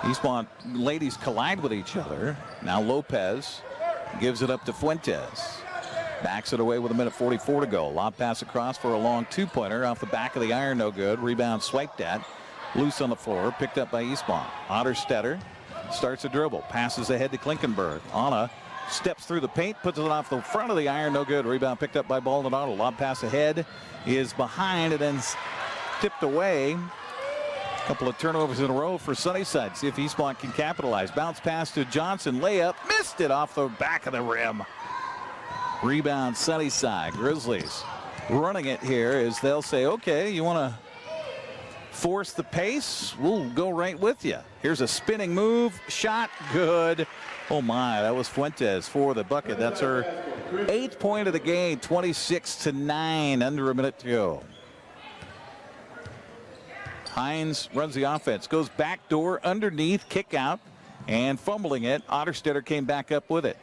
Eastmont ladies collide with each other. Now Lopez gives it up to Fuentes. Backs it away with 1:44 to go. Lob pass across for a long two-pointer off the back of the iron, no good. Rebound swiped at. Loose on the floor, picked up by Eastmont. Otterstetter starts a dribble, passes ahead to Klinkenberg. Anna steps through the paint, puts it off the front of the iron, no good. Rebound picked up by Baldonado. Lob pass ahead is behind and then tipped away. A couple of turnovers in a row for Sunnyside. See if Eastmont can capitalize. Bounce pass to Johnson, layup, missed it off the back of the rim. Rebound Sunnyside. Grizzlies running it here as they'll say, okay, you want to force the pace? We'll go right with you. Here's a spinning move. Shot. Good. Oh, my. That was Fuentes for the bucket. That's her 8th point of the game. 26-9. Under a minute to go. Hines runs the offense. Goes backdoor underneath. Kick out. And fumbling it. Otterstetter came back up with it.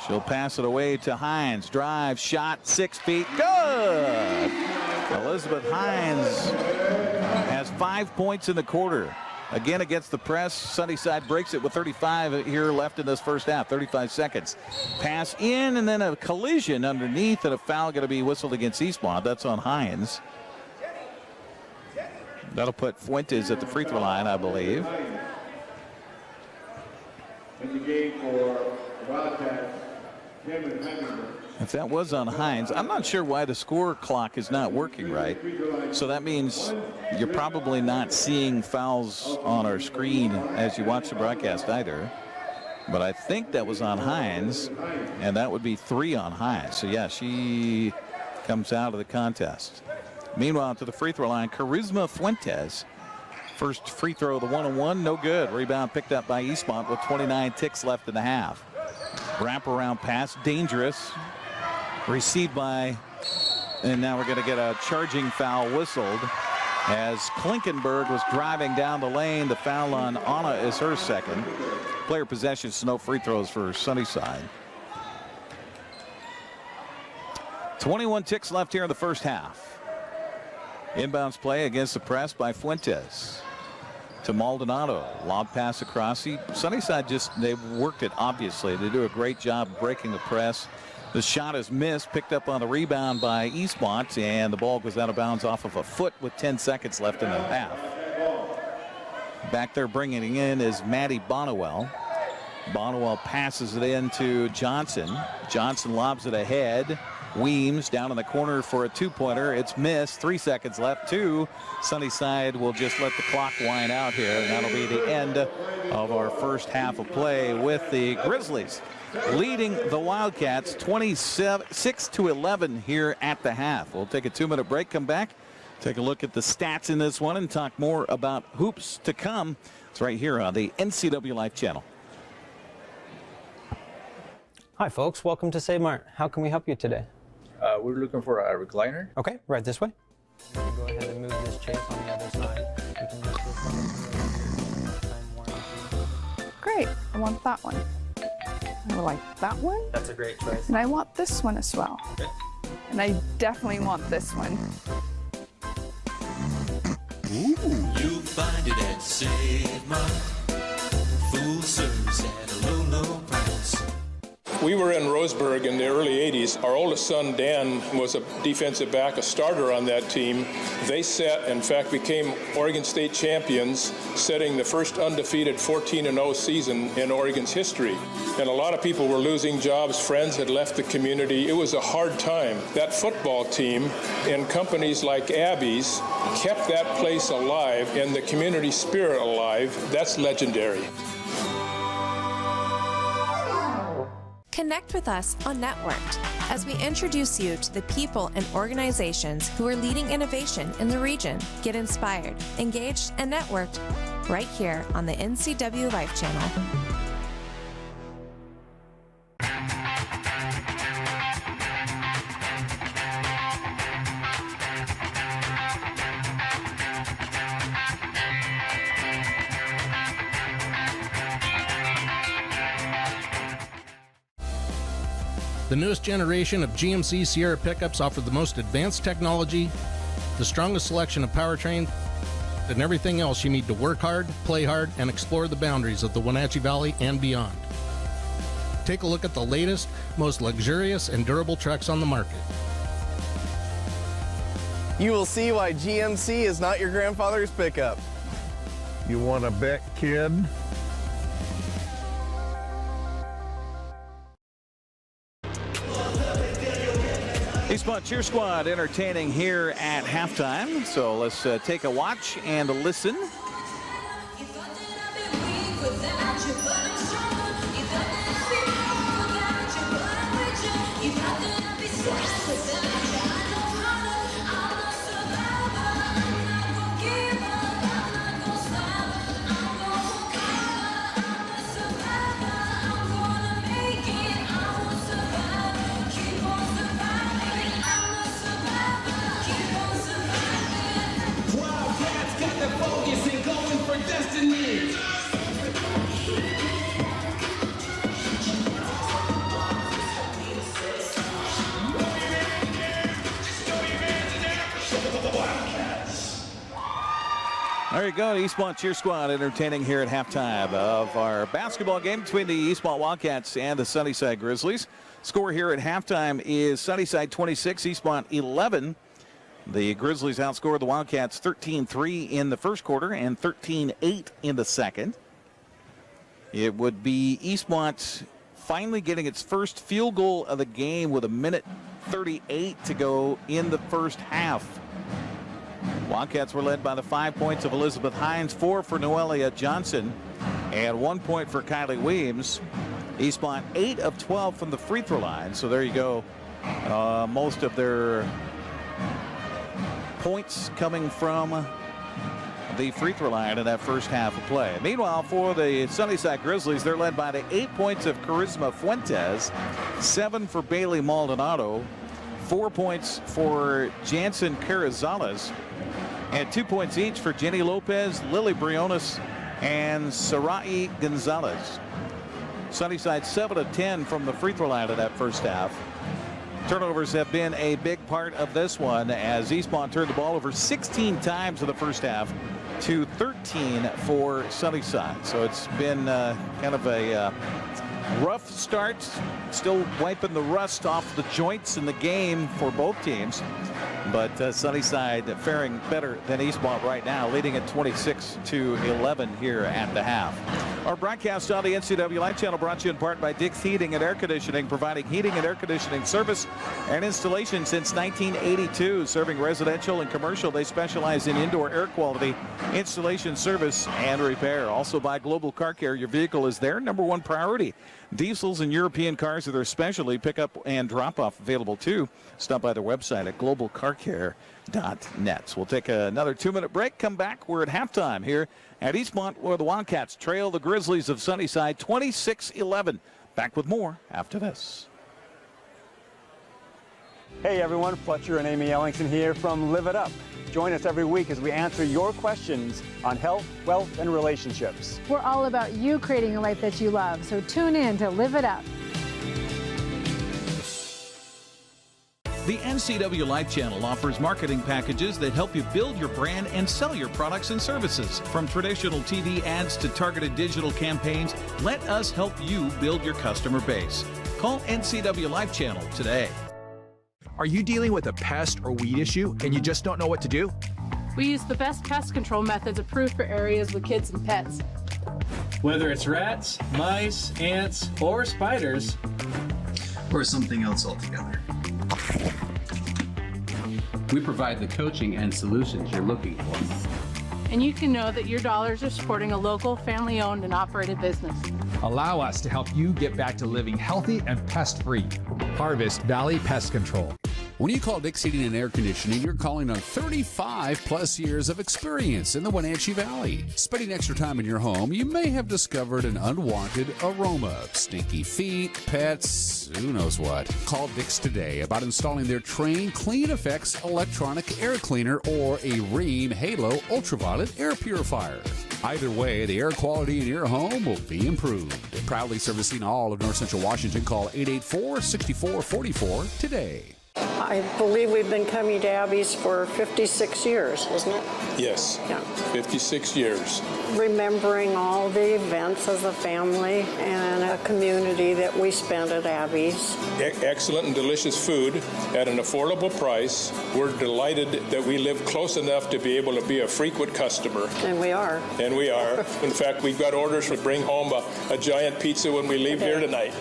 She'll pass it away to Hines. Drive, shot, 6 feet. Good! Elizabeth Hines has 5 points in the quarter. Again against the press. Sunnyside breaks it with 35 here left in this first half. 35 seconds. Pass in and then a collision underneath and a foul going to be whistled against Eastmont. That's on Hines. That'll put Fuentes at the free throw line, I believe. In the game for Wildcats. If that was on Hines, I'm not sure why the score clock is not working right. So that means you're probably not seeing fouls on our screen as you watch the broadcast either. But I think that was on Hines, and that would be 3 on Hines. So, yeah, she comes out of the contest. Meanwhile, to the free throw line, Charisma Fuentes. First free throw, the 1-on-1, no good. Rebound picked up by Eastmont with 29 ticks left in the half. Wraparound pass, dangerous. Received by, and now we're going to get a charging foul whistled as Klinkenberg was driving down the lane. The foul on Anna is her second. Player possession, so no free throws for Sunnyside. 21 ticks left here in the first half. Inbounds play against the press by Fuentes. To Maldonado, lob pass across. Sunnyside they've worked it, obviously. They do a great job breaking the press. The shot is missed, picked up on the rebound by Eastmont, and the ball goes out of bounds off of a foot with 10 seconds left in the half. Back there bringing it in is Maddie Bonowell. Bonowell passes it in to Johnson. Johnson lobs it ahead. Weems down in the corner for a two-pointer. It's missed. 3 seconds left. Sunnyside will just let the clock wind out here, and that'll be the end of our first half of play with the Grizzlies leading the Wildcats 26-11 here at the half. We'll take a 2-minute break, come back, take a look at the stats in this one, and talk more about hoops to come. It's right here on the NCWLIFE Channel. Hi, folks. Welcome to Save Mart. How can we help you today? We're looking for a recliner. Okay, right this way. Go ahead and move this chair on the other side. You can use this one. Great. I want that one. I like that one. That's a great choice. And I want this one as well. Okay. And I definitely want this one. Ooh. You'll find it at Save Mart. Full service at a low, low price. We were in Roseburg in the early 80s. Our oldest son, Dan, was a defensive back, a starter on that team. They in fact, became Oregon State champions, setting the first undefeated 14-0 season in Oregon's history. And a lot of people were losing jobs. Friends had left the community. It was a hard time. That football team and companies like Abby's kept that place alive and the community spirit alive. That's legendary. Connect with us on Networked as we introduce you to the people and organizations who are leading innovation in the region. Get inspired, engaged, and networked right here on the NCWLIFE Channel. The newest generation of GMC Sierra pickups offer the most advanced technology, the strongest selection of powertrain, and everything else you need to work hard, play hard, and explore the boundaries of the Wenatchee Valley and beyond. Take a look at the latest, most luxurious and durable trucks on the market. You will see why GMC is not your grandfather's pickup. You want to bet, kid? Eastmont Cheer Squad entertaining here at halftime. So let's take a watch and a listen. There you go, Eastmont Cheer Squad entertaining here at halftime of our basketball game between the Eastmont Wildcats and the Sunnyside Grizzlies. Score here at halftime is Sunnyside 26, Eastmont 11. The Grizzlies outscored the Wildcats 13-3 in the first quarter and 13-8 in the second. It would be Eastmont finally getting its first field goal of the game with 1:38 to go in the first half. Wildcats were led by the 5 points of Elizabeth Hines, 4 for Noelia Johnson, and 1 point for Kylie Weems. Eastmont 8 of 12 from the free throw line. So there you go. Most of their points coming from the free throw line in that first half of play. Meanwhile, for the Sunnyside Grizzlies, they're led by the 8 points of Charisma Fuentes, 7 for Bailey Maldonado, 4 points for Jansen Carrizales, and 2 points each for Jenny Lopez, Lily Briones, and Sarai Gonzalez. Sunnyside 7 of 10 from the free throw line in that first half. Turnovers have been a big part of this one as Eastmont turned the ball over 16 times in the first half to 13 for Sunnyside. So it's been kind of a rough start, still wiping the rust off the joints in the game for both teams. But Sunnyside faring better than Eastmont right now, leading at 26-11 here at the half. Our broadcast on the NCWLIFE Channel brought to you in part by Dick's Heating and Air Conditioning, providing heating and air conditioning service and installation since 1982. Serving residential and commercial, they specialize in indoor air quality, installation, service, and repair. Also by Global Car Care, your vehicle is their #1 priority. Diesels and European cars are their specialty. Pickup and drop-off available too. Stop by their website at globalcarcare.net. We'll take another 2-minute break. Come back. We're at halftime here at Eastmont, where the Wildcats trail the Grizzlies of Sunnyside 26-11. Back with more after this. Hey everyone, Fletcher and Amy Ellingson here from Live It Up. Join us every week as we answer your questions on health, wealth, and relationships. We're all about you creating a life that you love, so tune in to Live It Up. The NCWLIFE Channel offers marketing packages that help you build your brand and sell your products and services. From traditional TV ads to targeted digital campaigns, let us help you build your customer base. Call NCWLIFE Channel today. Are you dealing with a pest or weed issue and you just don't know what to do? We use the best pest control methods approved for areas with kids and pets. Whether it's rats, mice, ants, or spiders, or something else altogether, we provide the coaching and solutions you're looking for. And you can know that your dollars are supporting a local, family-owned and operated business. Allow us to help you get back to living healthy and pest-free. Harvest Valley Pest Control. When you call Dick's Heating and Air Conditioning, you're calling on 35-plus years of experience in the Wenatchee Valley. Spending extra time in your home, you may have discovered an unwanted aroma. Stinky feet, pets, who knows what. Call Dick's today about installing their Train Clean Effects electronic air cleaner or a Rheem Halo ultraviolet air purifier. Either way, the air quality in your home will be improved. Proudly servicing all of North Central Washington. Call 884-6444 today. I believe we've been coming to Abby's for 56 years, isn't it? Yes. Yeah. 56 years. Remembering all the events as a family and a community that we spent at Abby's. Excellent and delicious food at an affordable price. We're delighted that we live close enough to be able to be a frequent customer. And we are. And we are. In fact, we've got orders to bring home a giant pizza when we leave here tonight.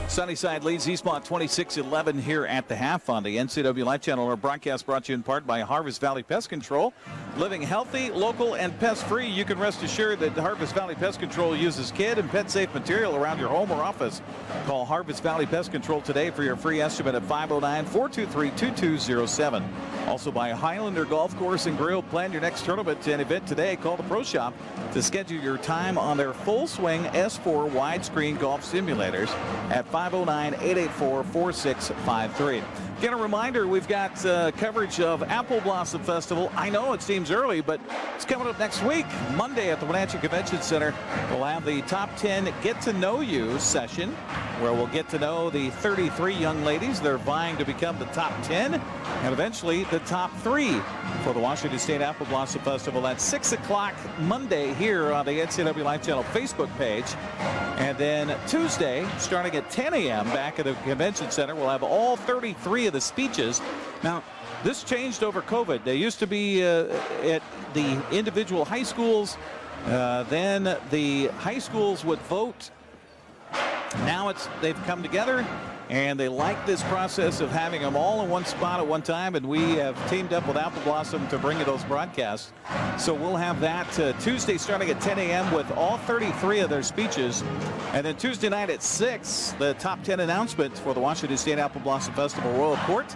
Sunnyside leads Eastmont 26-11 here at the half on the NCWLIFE Channel. Our broadcast brought to you in part by Harvest Valley Pest Control. Living healthy, local, and pest-free, you can rest assured that Harvest Valley Pest Control uses kid and pet-safe material around your home or office. Call Harvest Valley Pest Control today for your free estimate at 509-423-2207. Also by Highlander Golf Course and Grill. Plan your next tournament and event today. Call the Pro Shop to schedule your time on their full swing S4 widescreen golf simulators at 509-884-4653. Again, a reminder, we've got coverage of Apple Blossom Festival. I know it seems early, but it's coming up next week. Monday at the Wenatchee Convention Center, we'll have the Top 10 Get to Know You session, where we'll get to know the 33 young ladies that are vying to become the top 10 and eventually the top 3 for the Washington State Apple Blossom Festival at 6 o'clock Monday here on the NCWLIFE Channel Facebook page. And then Tuesday, starting at 10 a.m. back at the Convention Center, we'll have all 33 of the speeches. Now, this changed over COVID. They used to be at the individual high schools. Then the high schools would vote. Now they've come together, and they like this process of having them all in one spot at one time, and we have teamed up with Apple Blossom to bring you those broadcasts. So we'll have that Tuesday starting at 10 a.m. with all 33 of their speeches. And then Tuesday night at 6, the top 10 announcements for the Washington State Apple Blossom Festival Royal Court.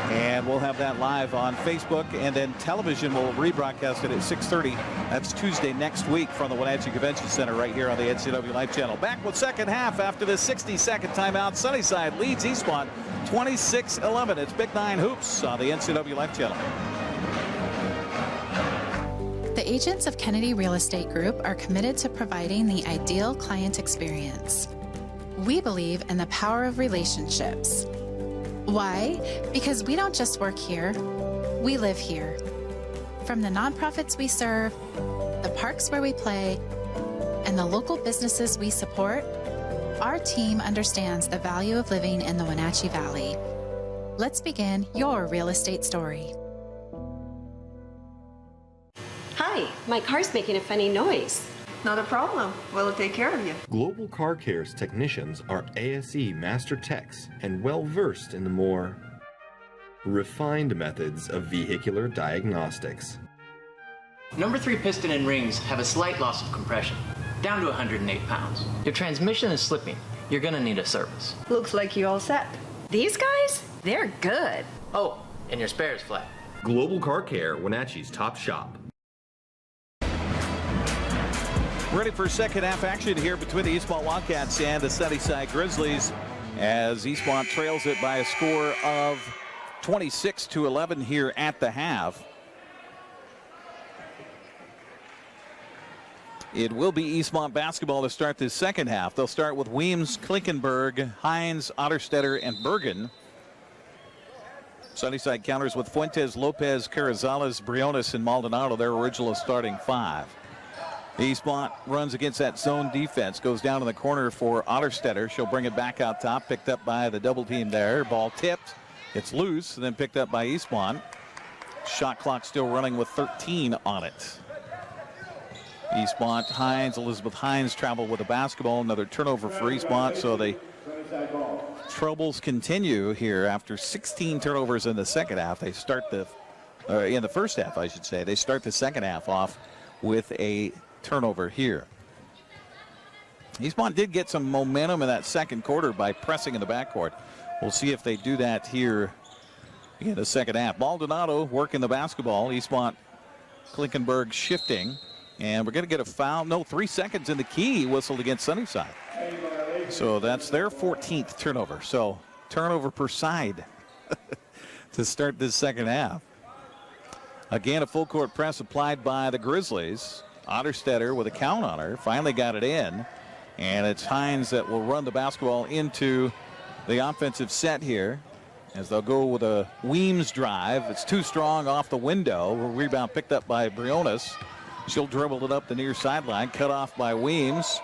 And we'll have that live on Facebook, and then television will rebroadcast it at 6:30. That's Tuesday next week from the Wenatchee Convention Center right here on the NCWLIFE Channel. Back with second half after this 60-second timeout. Sunnyside leads Eastmont 26-11. It's Big 9 Hoops on the NCWLIFE Channel. The agents of Kennedy Real Estate Group are committed to providing the ideal client experience. We believe in the power of relationships. Why? Because we don't just work here, we live here. From the nonprofits we serve, the parks where we play, and the local businesses we support, our team understands the value of living in the Wenatchee Valley. Let's begin your real estate story. Hi, my car's making a funny noise. Not a problem. We'll take care of you. Global Car Care's technicians are ASE Master Techs and well-versed in the more refined methods of vehicular diagnostics. Number 3 piston and rings have a slight loss of compression, down to 108 pounds. Your transmission is slipping. You're gonna need a service. Looks like you all set. These guys? They're good. Oh, and your spare is flat. Global Car Care, Wenatchee's top shop. Ready for second half action here between the Eastmont Wildcats and the Sunnyside Grizzlies as Eastmont trails it by a score of 26-11 here at the half. It will be Eastmont basketball to start this second half. They'll start with Weems, Klinkenberg, Hines, Otterstetter, and Bergen. Sunnyside counters with Fuentes, Lopez, Carrizales, Briones, and Maldonado, their original starting 5. Eastmont runs against that zone defense, goes down in the corner for Otterstetter. She'll bring it back out top, picked up by the double team there. Ball tipped, it's loose, and then picked up by Eastmont. Shot clock still running with 13 on it. Eastmont, Hines, Elizabeth Hines travel with the basketball. Another turnover for Eastmont, so the troubles continue here after 16 turnovers in the second half. They start in the first half, I should say. They start the second half off with a turnover here. Eastmont did get some momentum in that second quarter by pressing in the backcourt. We'll see if they do that here in the second half. Maldonado working the basketball. Eastmont, Klinkenberg shifting. And we're going to get a foul. No, 3 seconds in the key whistled against Sunnyside. So that's their 14th turnover. So turnover per side. to start this second half. Again, a full court press applied by the Grizzlies. Otterstetter with a count on her. Finally got it in. And it's Hines that will run the basketball into the offensive set here as they'll go with a Weems drive. It's too strong off the window. Rebound picked up by Briones. She'll dribble it up the near sideline. Cut off by Weems.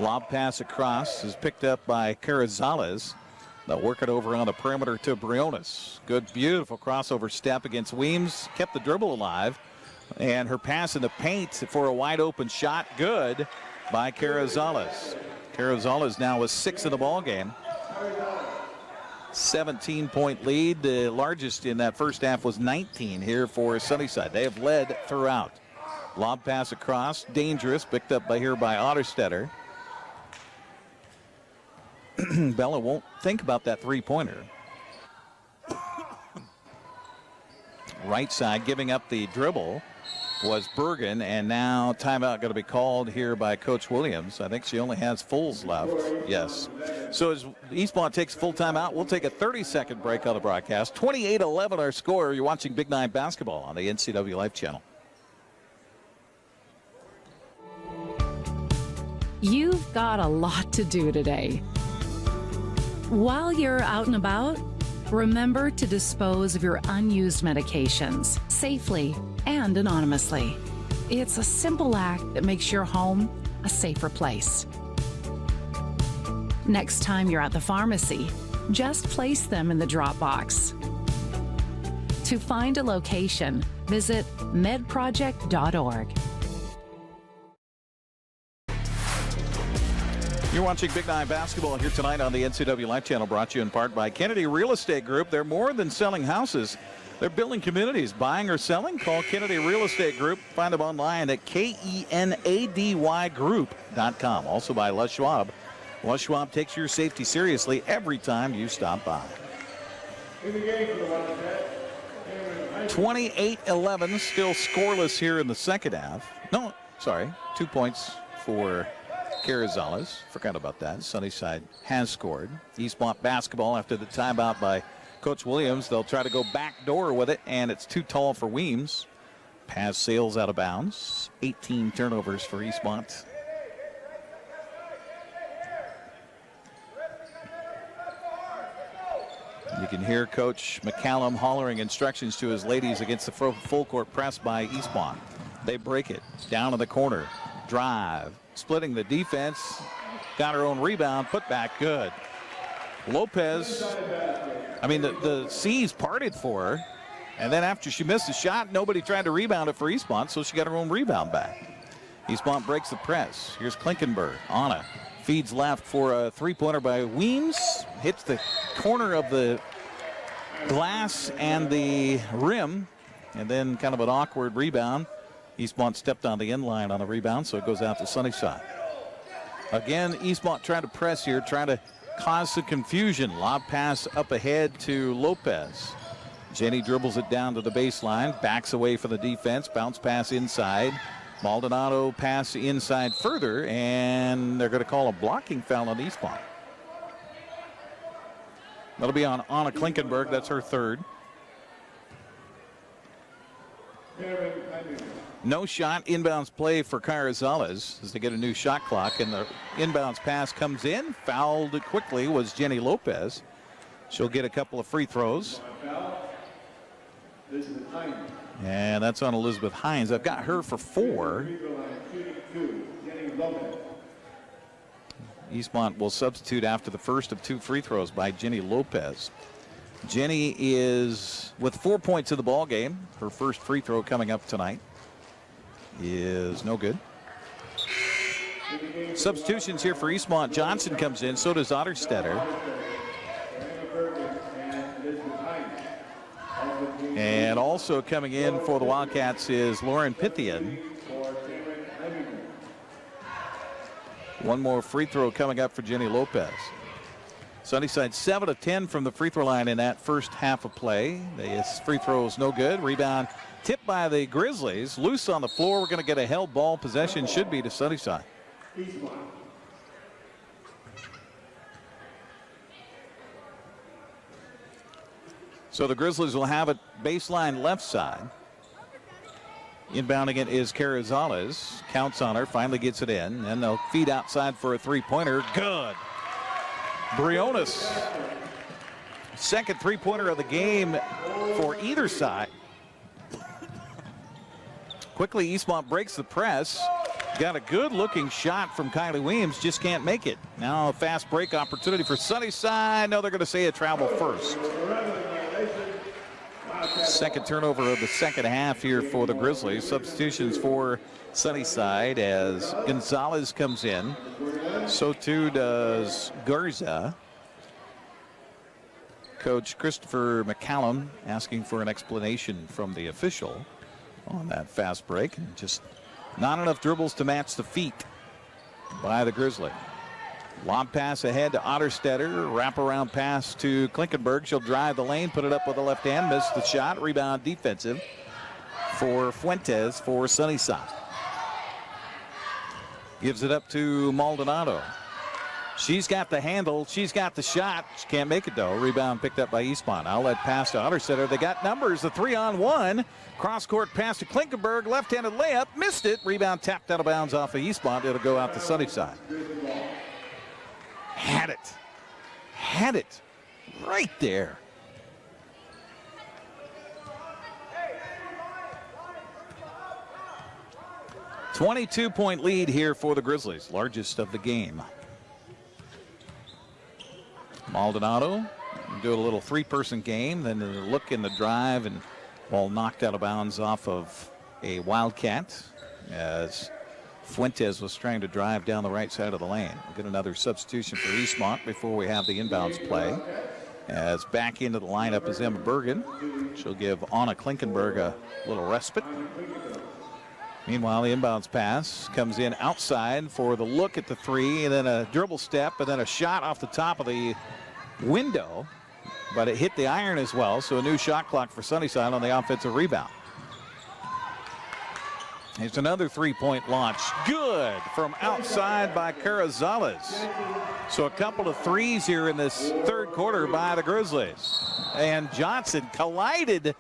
Lob pass across is picked up by Carrizales. They'll work it over on the perimeter to Briones. Good, beautiful crossover step against Weems. Kept the dribble alive. And her pass in the paint for a wide open shot. Good by Carrizales. Carrizales now with 6 in the ball game. 17-point lead. The largest in that first half was 19 here for Sunnyside. They have led throughout. Lob pass across. Dangerous. Picked up by Otterstetter. Bella won't think about that three-pointer. Right side giving up the dribble was Bergen, and now timeout going to be called here by Coach Williams. I think she only has fulls left. Yes. So as Eastmont takes full timeout, we'll take a 30-second break on the broadcast. 28-11 our score. You're watching Big 9 basketball on the NCWLIFE Channel. You've got a lot to do today. While you're out and about, remember to dispose of your unused medications safely and anonymously. It's a simple act that makes your home a safer place. Next time you're at the pharmacy, just place them in the drop box. To find a location, visit medproject.org. You're watching Big 9 basketball here tonight on the NCWLIFE Channel, brought to you in part by Kennedy Real Estate Group. They're more than selling houses. They're building communities. Buying or selling? Call Kennedy Real Estate Group. Find them online at KENADYGroup.com. Also by Les Schwab. Les Schwab takes your safety seriously every time you stop by. 28-11, still scoreless here in the second half. No, sorry, 2 points for Carrizales. Forgot about that. Sunnyside has scored. Eastmont basketball after the timeout by Coach Williams. They'll try to go back door with it, and it's too tall for Weems. Pass sails out of bounds. 18 turnovers for Eastmont. You can hear Coach McCallum hollering instructions to his ladies against the full court press by Eastmont. They break it down in the corner. Drive. Splitting the defense. Got her own rebound. Put back. Good. Lopez. I mean, the seas parted for her. And then after she missed the shot, nobody tried to rebound it for Eastmont, so she got her own rebound back. Eastmont breaks the press. Here's Klinkenberg. Anna feeds left for a three-pointer by Weems. Hits the corner of the glass and the rim. And then kind of an awkward rebound. Eastmont stepped on the end line on the rebound, so it goes out to Sunnyside. Again, Eastmont trying to press here, trying to cause some confusion. Lob pass up ahead to Lopez. Jenny dribbles it down to the baseline, backs away from the defense, bounce pass inside. Maldonado pass inside further, and they're going to call a blocking foul on Eastmont. That'll be on Anna Klinkenberg. That's her third. No shot, inbounds play for Carrizales as they get a new shot clock, and the inbounds pass comes in. Fouled quickly was Jenny Lopez. She'll get a couple of free throws. And that's on Elizabeth Hines. I've got her for 4. Eastmont will substitute after the first of 2 free throws by Jenny Lopez. Jenny is with 4 points in the ball game. Her first free throw coming up tonight is no good. Substitutions here for Eastmont. Johnson comes in, so does Otterstetter. And also coming in for the Wildcats is Lauren Pythian. One more free throw coming up for Jenny Lopez. Sunnyside 7 of 10 from the free throw line in that first half of play. This free throw is no good. Rebound tipped by the Grizzlies. Loose on the floor. We're going to get a held ball. Possession should be to Sunnyside. So the Grizzlies will have it baseline left side. Inbounding it is Carrizales. Counts on her, finally gets it in. And they'll feed outside for a three-pointer. Good. Briones. Second three-pointer of the game for either side. Quickly, Eastmont breaks the press. Got a good-looking shot from Kylie Weems, just can't make it. Now a fast break opportunity for Sunnyside. No, they're going to say a travel first. Second turnover of the second half here for the Grizzlies. Substitutions for Sunnyside as Gonzalez comes in. So too does Garza. Coach Christopher McCallum asking for an explanation from the official on that fast break. And just not enough dribbles to match the feet by the Grizzly. Lob pass ahead to Otterstetter. Wraparound pass to Klinkenberg. She'll drive the lane, put it up with the left hand. Missed the shot. Rebound defensive for Fuentes for Sunnyside. Gives it up to Maldonado. She's got the handle. She's got the shot. She can't make it, though. Rebound picked up by Eastmont. Outlet pass to Otterstetter. They got numbers. The 3-on-1. Cross-court pass to Klinkenberg. Left-handed layup. Missed it. Rebound tapped out of bounds off of Eastmont. It'll go out to Sunnyside. Had it. Had it. Right there. .22 lead here for the Grizzlies. Largest of the game. Maldonado do a little three-person game. Then a look in the drive and ball knocked out of bounds off of a Wildcat as Fuentes was trying to drive down the right side of the lane. We'll get another substitution for Eastmont before we have the inbounds play. As back into the lineup is Emma Bergen. She'll give Anna Klinkenberg a little respite. Meanwhile, the inbounds pass comes in outside for the look at the three, and then a dribble step, and then a shot off the top of the window. But it hit the iron as well, so a new shot clock for Sunnyside on the offensive rebound. It's another three-point launch. Good from outside by Carrizales. So a couple of threes here in this third quarter by the Grizzlies. And Johnson collided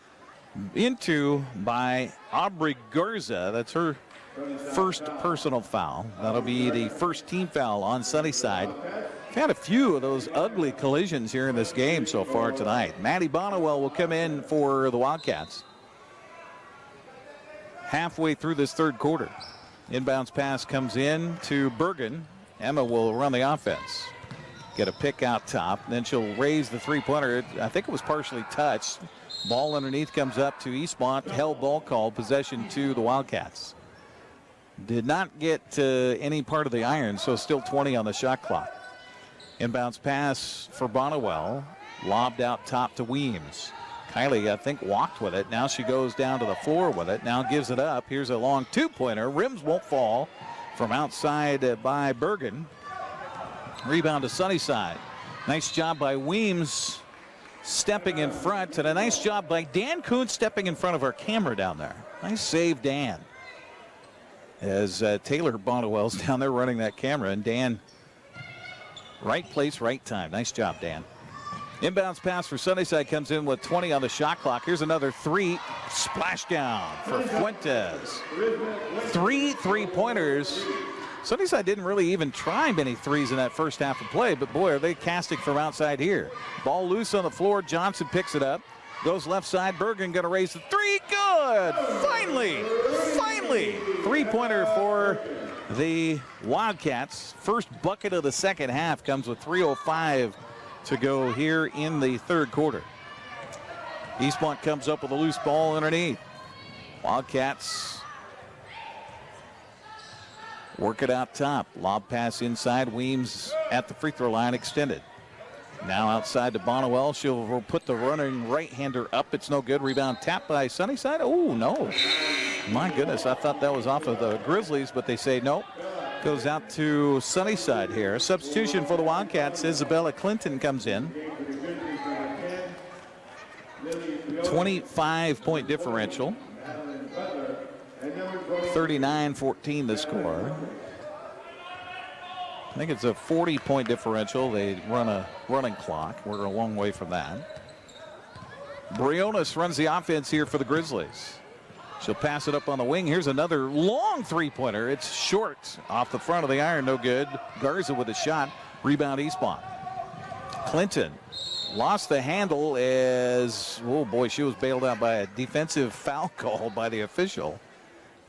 into by Aubrey Garza. That's her first personal foul. That'll be the first team foul on Sunnyside. We've had a few of those ugly collisions here in this game so far tonight. Maddie Bonnewell will come in for the Wildcats. Halfway through this third quarter. Inbounds pass comes in to Bergen. Emma will run the offense. Get a pick out top. Then she'll raise the three-pointer. I think it was partially touched. Ball underneath comes up to Eastmont. Held ball call. Possession to the Wildcats. Did not get to any part of the iron, so still 20 on the shot clock. Inbounds pass for Bonnewell. Lobbed out top to Weems. Kylie, I think, walked with it. Now she goes down to the floor with it. Now gives it up. Here's a long two-pointer. Rims won't fall from outside by Bergen. Rebound to Sunnyside. Nice job by Weems stepping in front. And a nice job by Dan Kuntz stepping in front of our camera down there. Nice save, Dan. As Taylor Bonnewell's down there running that camera. And Dan, right place, right time. Nice job, Dan. Inbounds pass for Sunnyside comes in with 20 on the shot clock. Here's another three. Splashdown for Fuentes. 3 3-pointers. Sunnyside didn't really even try many threes in that first half of play, but boy, are they casting from outside here. Ball loose on the floor. Johnson picks it up. Goes left side. Bergen going to raise the three. Good. Finally. Three-pointer for the Wildcats. First bucket of the second half comes with 3:05 to go here in the third quarter. Eastmont comes up with a loose ball underneath. Wildcats work it out top. Lob pass inside. Weems at the free throw line extended. Now outside to Bonnewell. She'll put the running right-hander up. It's no good. Rebound tapped by Sunnyside. Oh, no. My goodness, I thought that was off of the Grizzlies, but they say nope. Goes out to Sunnyside here. Substitution for the Wildcats. Isabella Clinton comes in. 25-point differential. 39-14 the score. I think it's a 40-point differential. They run a running clock. We're a long way from that. Briones runs the offense here for the Grizzlies. She'll pass it up on the wing. Here's another long three-pointer. It's short off the front of the iron. No good. Garza with a shot. Rebound Eastmont. Clinton lost the handle as, oh boy, she was bailed out by a defensive foul call by the official.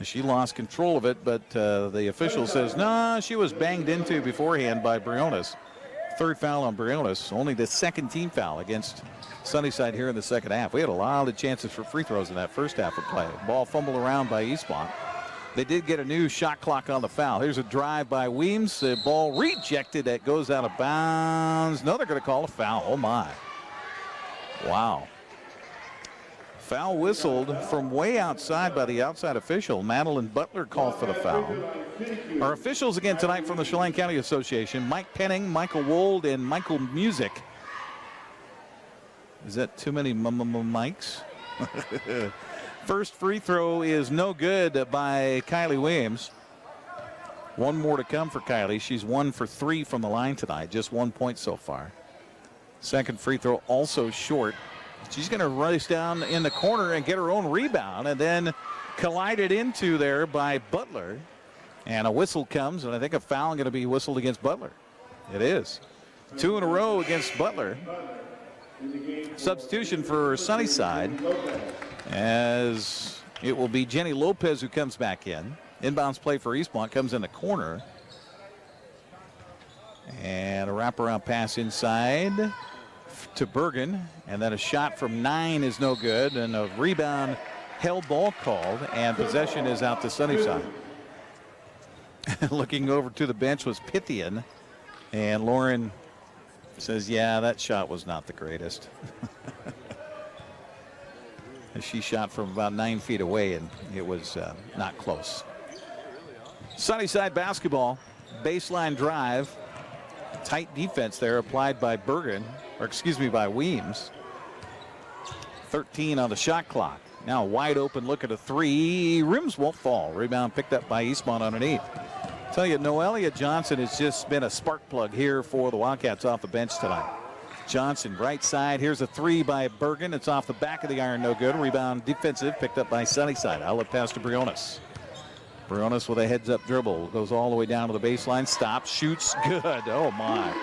She lost control of it, but the official says, no, she was banged into beforehand by Briones. Third foul on Briones. Only the second team foul against Sunnyside here in the second half. We had a lot of chances for free throws in that first half of play. Ball fumbled around by Eastmont. They did get a new shot clock on the foul. Here's a drive by Weems. The ball rejected. That goes out of bounds. No, they're going to call a foul. Oh, my. Wow. Foul whistled from way outside by the outside official. Madeline Butler called for the foul. Our officials again tonight from the Chelan County Association: Mike Penning, Michael Wold, and Michael Music. Is that too many mics? First free throw is no good by Kylie Williams. One more to come for Kylie. She's 1 for 3 from the line tonight. Just 1 point so far. Second free throw also short. She's going to race down in the corner and get her own rebound, and then collided into there by Butler. And a whistle comes, and I think a foul going to be whistled against Butler. It is. 2 in a row against Butler. Substitution for Sunnyside, as it will be Jenny Lopez who comes back in. Inbounds play for Eastmont, comes in the corner. And a wraparound pass inside to Bergen, and then a shot from 9 is no good, and a rebound held ball called, and possession is out to Sunnyside. Looking over to the bench was Pythian, and Lauren says, yeah, that shot was not the greatest. She shot from about 9 feet away, and it was not close. Sunnyside basketball, baseline drive. Tight defense there applied by Bergen, or excuse me, by Weems. 13 on the shot clock. Now wide open look at a three. Rims won't fall. Rebound picked up by Eastmont underneath. Tell you, Noelia Johnson has just been a spark plug here for the Wildcats off the bench tonight. Johnson right side. Here's a three by Bergen. It's off the back of the iron, no good. Rebound defensive picked up by Sunnyside. Outlet pass to Briones. Briones with a heads up dribble. Goes all the way down to the baseline. Stops, shoots, good. Oh my.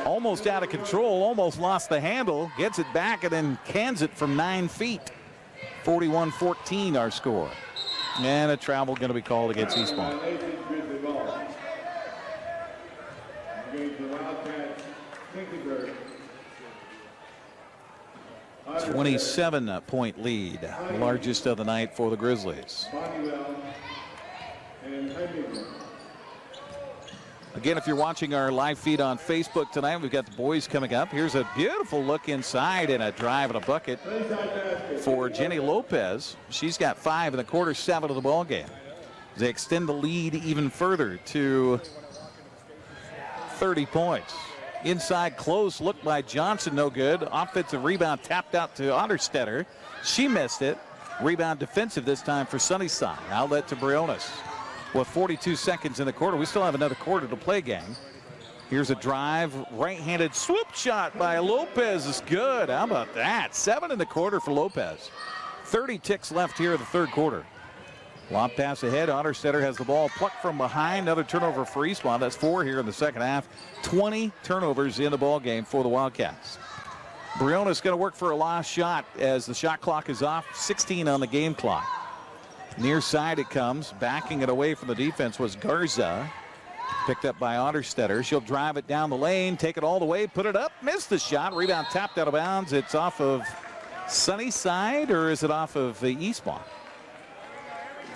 Almost out of control, almost lost the handle. Gets it back and then cans it from 9 feet. 41-14 our score. And a travel going to be called against Eastmont. 27-point lead, largest of the night for the Grizzlies. Again, if you're watching our live feed on Facebook tonight, we've got the boys coming up. Here's a beautiful look inside and a drive and a bucket for Jenny Lopez. She's got 5 in the quarter, 7 of the ball game. They extend the lead even further to 30 points. Inside close look by Johnson, no good. Offensive rebound tapped out to Otterstetter. She missed it. Rebound defensive this time for Sunnyside. Outlet to Briones. With 42 seconds in the quarter, we still have another quarter to play, gang. Here's a drive, right-handed swoop shot by Lopez is good. How about that? 7 in the quarter for Lopez. 30 ticks left here in the third quarter. Lob pass ahead. Otterstetter has the ball plucked from behind. Another turnover for Eastmont. That's 4 here in the second half. 20 turnovers in the ball game for the Wildcats. Briones going to work for a last shot as the shot clock is off. 16 on the game clock. Near side it comes. Backing it away from the defense was Garza. Picked up by Otterstetter. She'll drive it down the lane, take it all the way, put it up, missed the shot. Rebound tapped out of bounds. It's off of Sunnyside, or is it off of the Eastmont?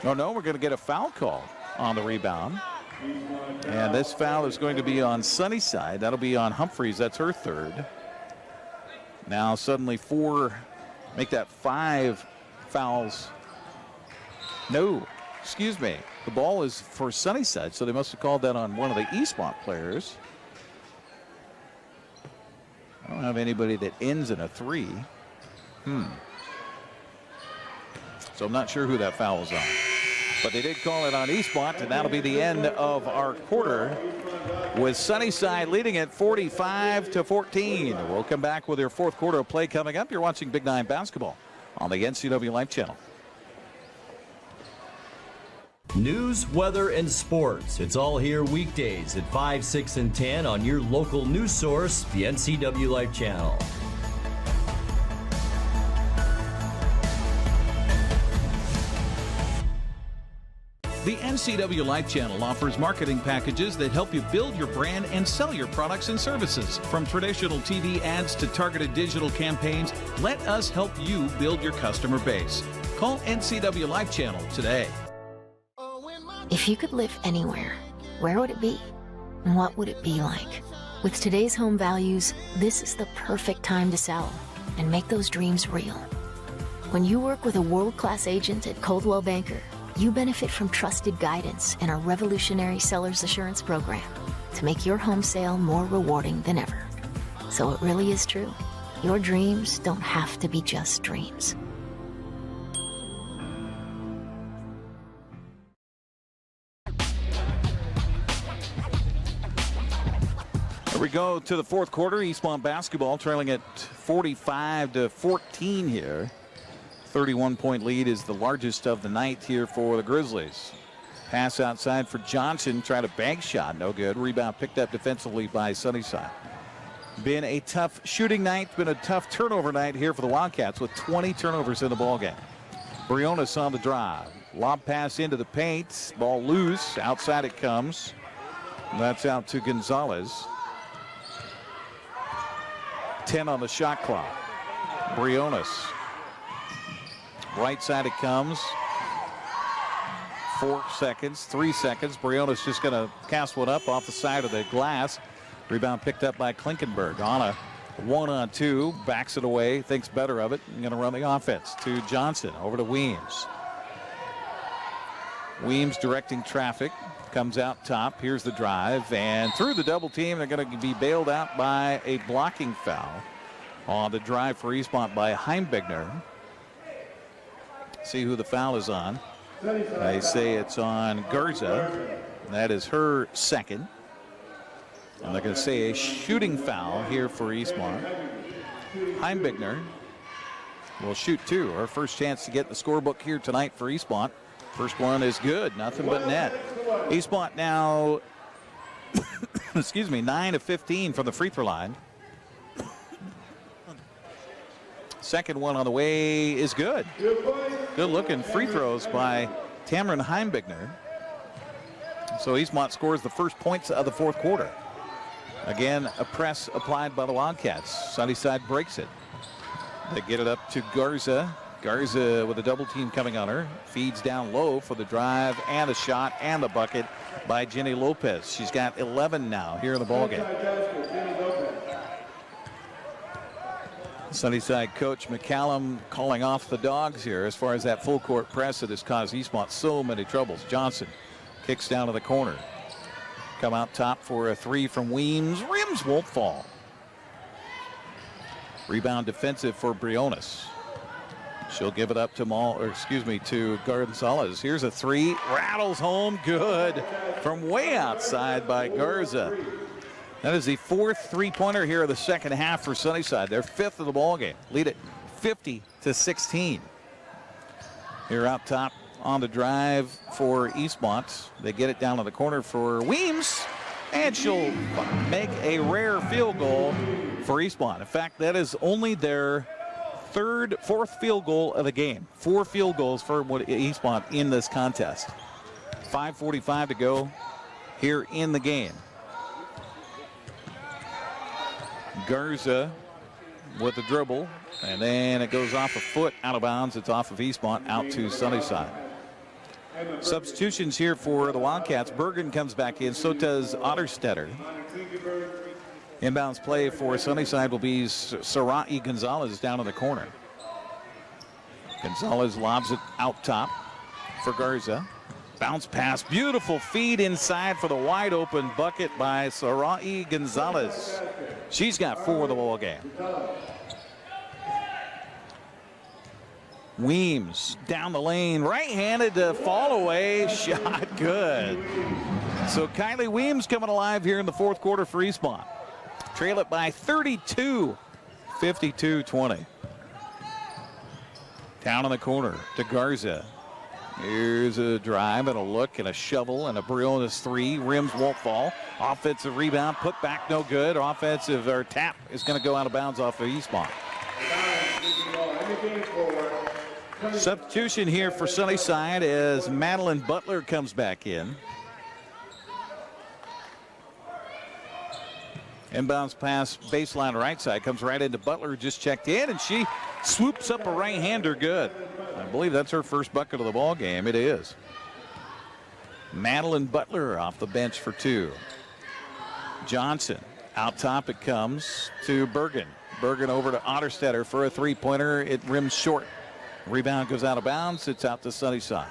Oh, no, we're going to get a foul call on the rebound. And this foul is going to be on Sunnyside. That'll be on Humphreys. That's her third. Now suddenly 4, make that 5 fouls. No, excuse me. The ball is for Sunnyside, so they must have called that on one of the Eastmont players. I don't have anybody that ends in a 3. So I'm not sure who that foul is on. But they did call it on Eastmont, and that'll be the end of our quarter, with Sunnyside leading at 45-14. We'll come back with your fourth quarter of play coming up. You're watching Big 9 basketball on the NCWLIFE Channel. News, weather, and sports. It's all here weekdays at 5, 6, and 10 on your local news source, the NCWLIFE Channel. The NCWLIFE Channel offers marketing packages that help you build your brand and sell your products and services. From traditional TV ads to targeted digital campaigns, let us help you build your customer base. Call NCWLIFE Channel today. If you could live anywhere, where would it be? And what would it be like? With today's home values, this is the perfect time to sell and make those dreams real. When you work with a world-class agent at Coldwell Banker, you benefit from trusted guidance and our revolutionary seller's assurance program to make your home sale more rewarding than ever. So it really is true. Your dreams don't have to be just dreams. Here we go to the fourth quarter. Eastmont basketball trailing at 45-14 here. 31-point lead is the largest of the night here for the Grizzlies. Pass outside for Johnson. Tried a bank shot. No good. Rebound picked up defensively by Sunnyside. Been a tough shooting night. Been a tough turnover night here for the Wildcats with 20 turnovers in the ballgame. Briones on the drive. Lob pass into the paint. Ball loose. Outside it comes. That's out to Gonzalez. 10 on the shot clock. Briones. Right side it comes. 4 seconds, 3 seconds. Briones just going to cast one up off the side of the glass. Rebound picked up by Klinkenberg on a 1-on-2. Backs it away, thinks better of it. Going to run the offense to Johnson. Over to Weems. Weems directing traffic. Comes out top. Here's the drive. And through the double team, they're going to be bailed out by a blocking foul on the drive for Eastmont by Heimbigner. See who the foul is on. They say it's on Garza. That is her second. And they're going to say a shooting foul here for Eastmont. Heimbigner will shoot two. Our first chance to get the scorebook here tonight for Eastmont. First one is good. Nothing but net. Eastmont now, excuse me, 9 of 15 from the free throw line. Second one on the way is good. Good looking free throws by Tamron Heimbigner. So Eastmont scores the first points of the fourth quarter. Again, a press applied by the Wildcats. Sunnyside breaks it. They get it up to Garza. Garza with a double team coming on her. Feeds down low for the drive and a shot and the bucket by Jenny Lopez. She's got 11 now here in the ballgame. Sunnyside coach McCallum calling off the dogs here as far as that full court press that has caused Eastmont so many troubles. Johnson kicks down to the corner. Come out top for a three from Weems. Rims won't fall. Rebound defensive for Briones. She'll give it up to to Gonzalez. Here's a three. Rattles home. Good from way outside by Garza. That is the fourth three-pointer here of the second half for Sunnyside. They're fifth of the ballgame. Lead it 50-16. Here out top on the drive for Eastmont. They get it down to the corner for Weems, and she'll make a rare field goal for Eastmont. In fact, that is only their fourth field goal of the game. 4 field goals for Eastmont in this contest. 5:45 to go here in the game. Garza with the dribble, and then it goes off a foot out of bounds. It's off of Eastmont out to Sunnyside. Substitutions here for the Wildcats. Bergen comes back in, so does Otterstetter. Inbounds play for Sunnyside will be Sarai Gonzalez down in the corner. Gonzalez lobs it out top for Garza. Bounce pass, beautiful feed inside for the wide open bucket by Sarai Gonzalez. She's got 4 of the ball game. Weems down the lane, right-handed to fall away, shot good. So Kylie Weems coming alive here in the fourth quarter for Eastmont. Trail it by 32, 52-20. Down in the corner to Garza. Here's a drive and a look and a shovel and a Briones three. Rims won't fall. Offensive rebound, put back, no good. Offensive or tap is going to go out of bounds off of Eastmont. Substitution here for Sunnyside as Madeline Butler comes back in. Inbounds pass baseline right side, comes right into Butler, who just checked in, and she swoops up a right-hander good. I believe that's her first bucket of the ball game. It is. Madeline Butler off the bench for two. Johnson out top, it comes to Bergen. Bergen over to Otterstetter for a three-pointer. It rims short. Rebound goes out of bounds. It's out to Sunnyside.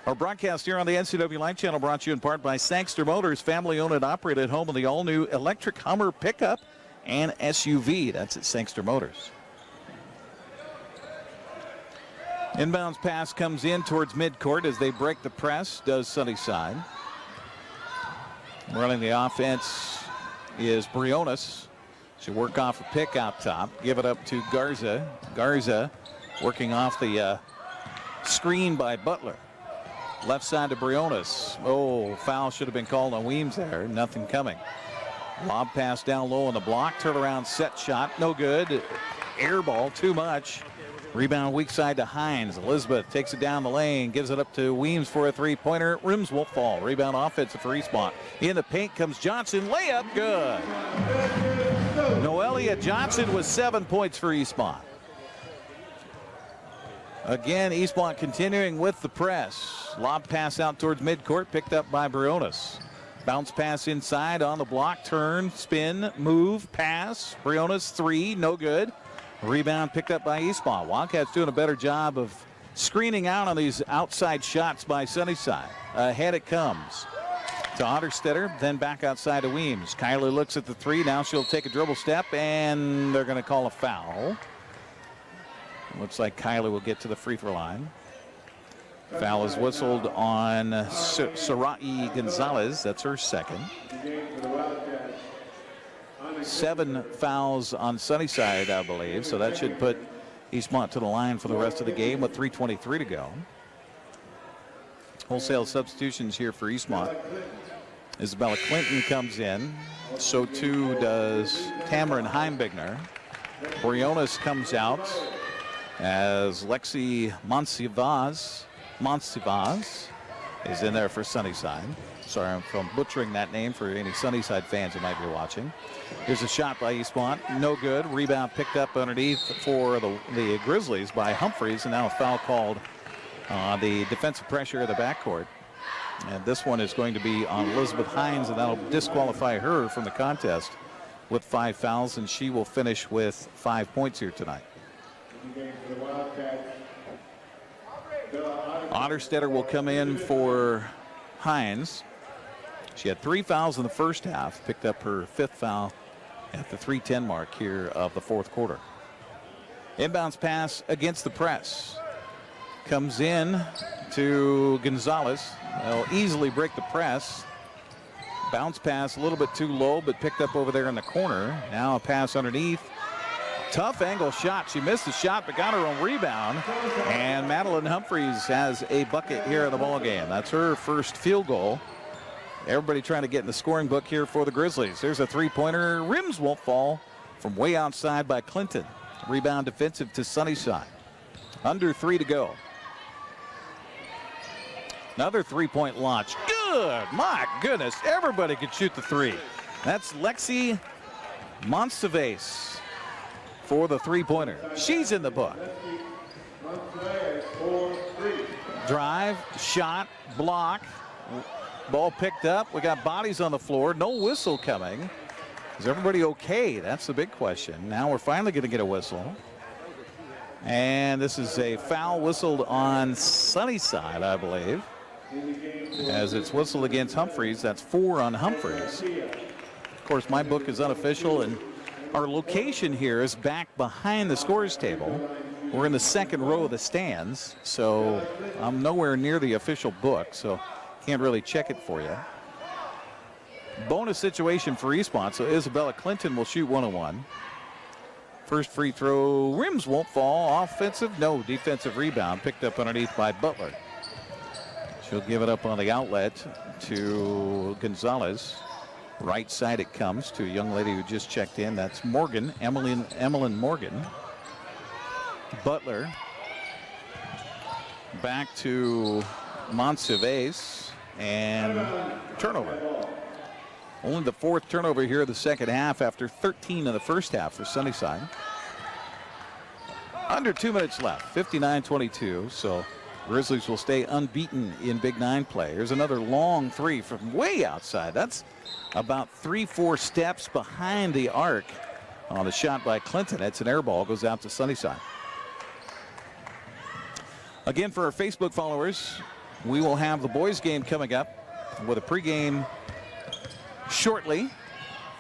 Our broadcast here on the NCWLIFE Channel brought to you in part by Sangster Motors, family owned and operated, home of the all-new electric Hummer pickup and SUV. That's at Sangster Motors. Inbounds pass comes in towards midcourt as they break the press, does Sunnyside. Running the offense is Briones. She'll work off a pick out top, give it up to Garza. Garza working off the screen by Butler. Left side to Briones. Oh, foul should have been called on Weems there. Nothing coming. Lob pass down low on the block. Turnaround set shot. No good. Air ball, too much. Rebound weak side to Hines. Elizabeth takes it down the lane. Gives it up to Weems for a three-pointer. Rims won't fall. Rebound offensive for Eastmont. In the paint comes Johnson. Layup good. Noelia Johnson with 7 points for Eastmont. Again, Eastmont continuing with the press. Lob pass out towards midcourt, picked up by Briones. Bounce pass inside on the block, turn, spin, move, pass. Briones three, no good. Rebound picked up by Eastmont. Wildcats doing a better job of screening out on these outside shots by Sunnyside. Ahead it comes to Otterstetter, then back outside to Weems. Kylie looks at the three, now she'll take a dribble step, and they're going to call a foul. Looks like Kylie will get to the free throw line. Foul is whistled on Sarai Gonzalez. That's her second. 7 fouls on Sunnyside, I believe. So that should put Eastmont to the line for the rest of the game with 3:23 to go. Wholesale substitutions here for Eastmont. Isabella Clinton comes in. So too does Tamarin Heimbigner. Briones comes out as Lexi Monsivaz is in there for Sunnyside. Sorry, I'm from butchering that name for any Sunnyside fans who might be watching. Here's a shot by Eastmont. No good. Rebound picked up underneath for the Grizzlies by Humphreys, and now a foul called on the defensive pressure of the backcourt. And this one is going to be on Elizabeth Hines, and that'll disqualify her from the contest with 5 fouls, and she will finish with 5 points here tonight. Otterstetter will come in for Hines. She had 3 fouls in the first half, picked up her 5th foul at the 3:10 mark here of the fourth quarter. Inbounds pass against the press. Comes in to Gonzalez. They'll easily break the press. Bounce pass a little bit too low, but picked up over there in the corner. Now a pass underneath. Tough angle shot. She missed the shot, but got her own rebound. And Madeline Humphreys has a bucket here in the ball game. That's her first field goal. Everybody trying to get in the scoring book here for the Grizzlies. There's a three-pointer. Rims won't fall from way outside by Clinton. Rebound defensive to Sunnyside. Under 3 to go. Another three-point launch. Good. My goodness. Everybody could shoot the three. That's Lexi Monsivaz for the three-pointer. She's in the book. Drive, shot, block. Ball picked up. We got bodies on the floor. No whistle coming. Is everybody okay? That's the big question. Now we're finally going to get a whistle. And this is a foul whistled on Sunnyside, I believe. As it's whistled against Humphreys. That's 4 on Humphreys. Of course, my book is unofficial, and our location here is back behind the scores table. We're in the second row of the stands, so I'm nowhere near the official book, so can't really check it for you. Bonus situation for Eastmont, so Isabella Clinton will shoot 1-on-1. First free throw, rims won't fall. Offensive, no. Defensive rebound picked up underneath by Butler. She'll give it up on the outlet to Gonzalez. Right side it comes to a young lady who just checked in. That's Morgan, Emmeline Morgan. Butler back to Monsivais, and turnover. Only the 4th turnover here in the second half after 13 in the first half for Sunnyside. Under 2 minutes left, 59-22, so Grizzlies will stay unbeaten in Big 9 play. Here's another long three from way outside. That's about 3-4 steps behind the arc on the shot by Clinton. It's an air ball, goes out to Sunnyside. Again, for our Facebook followers, we will have the boys game coming up with a pregame shortly.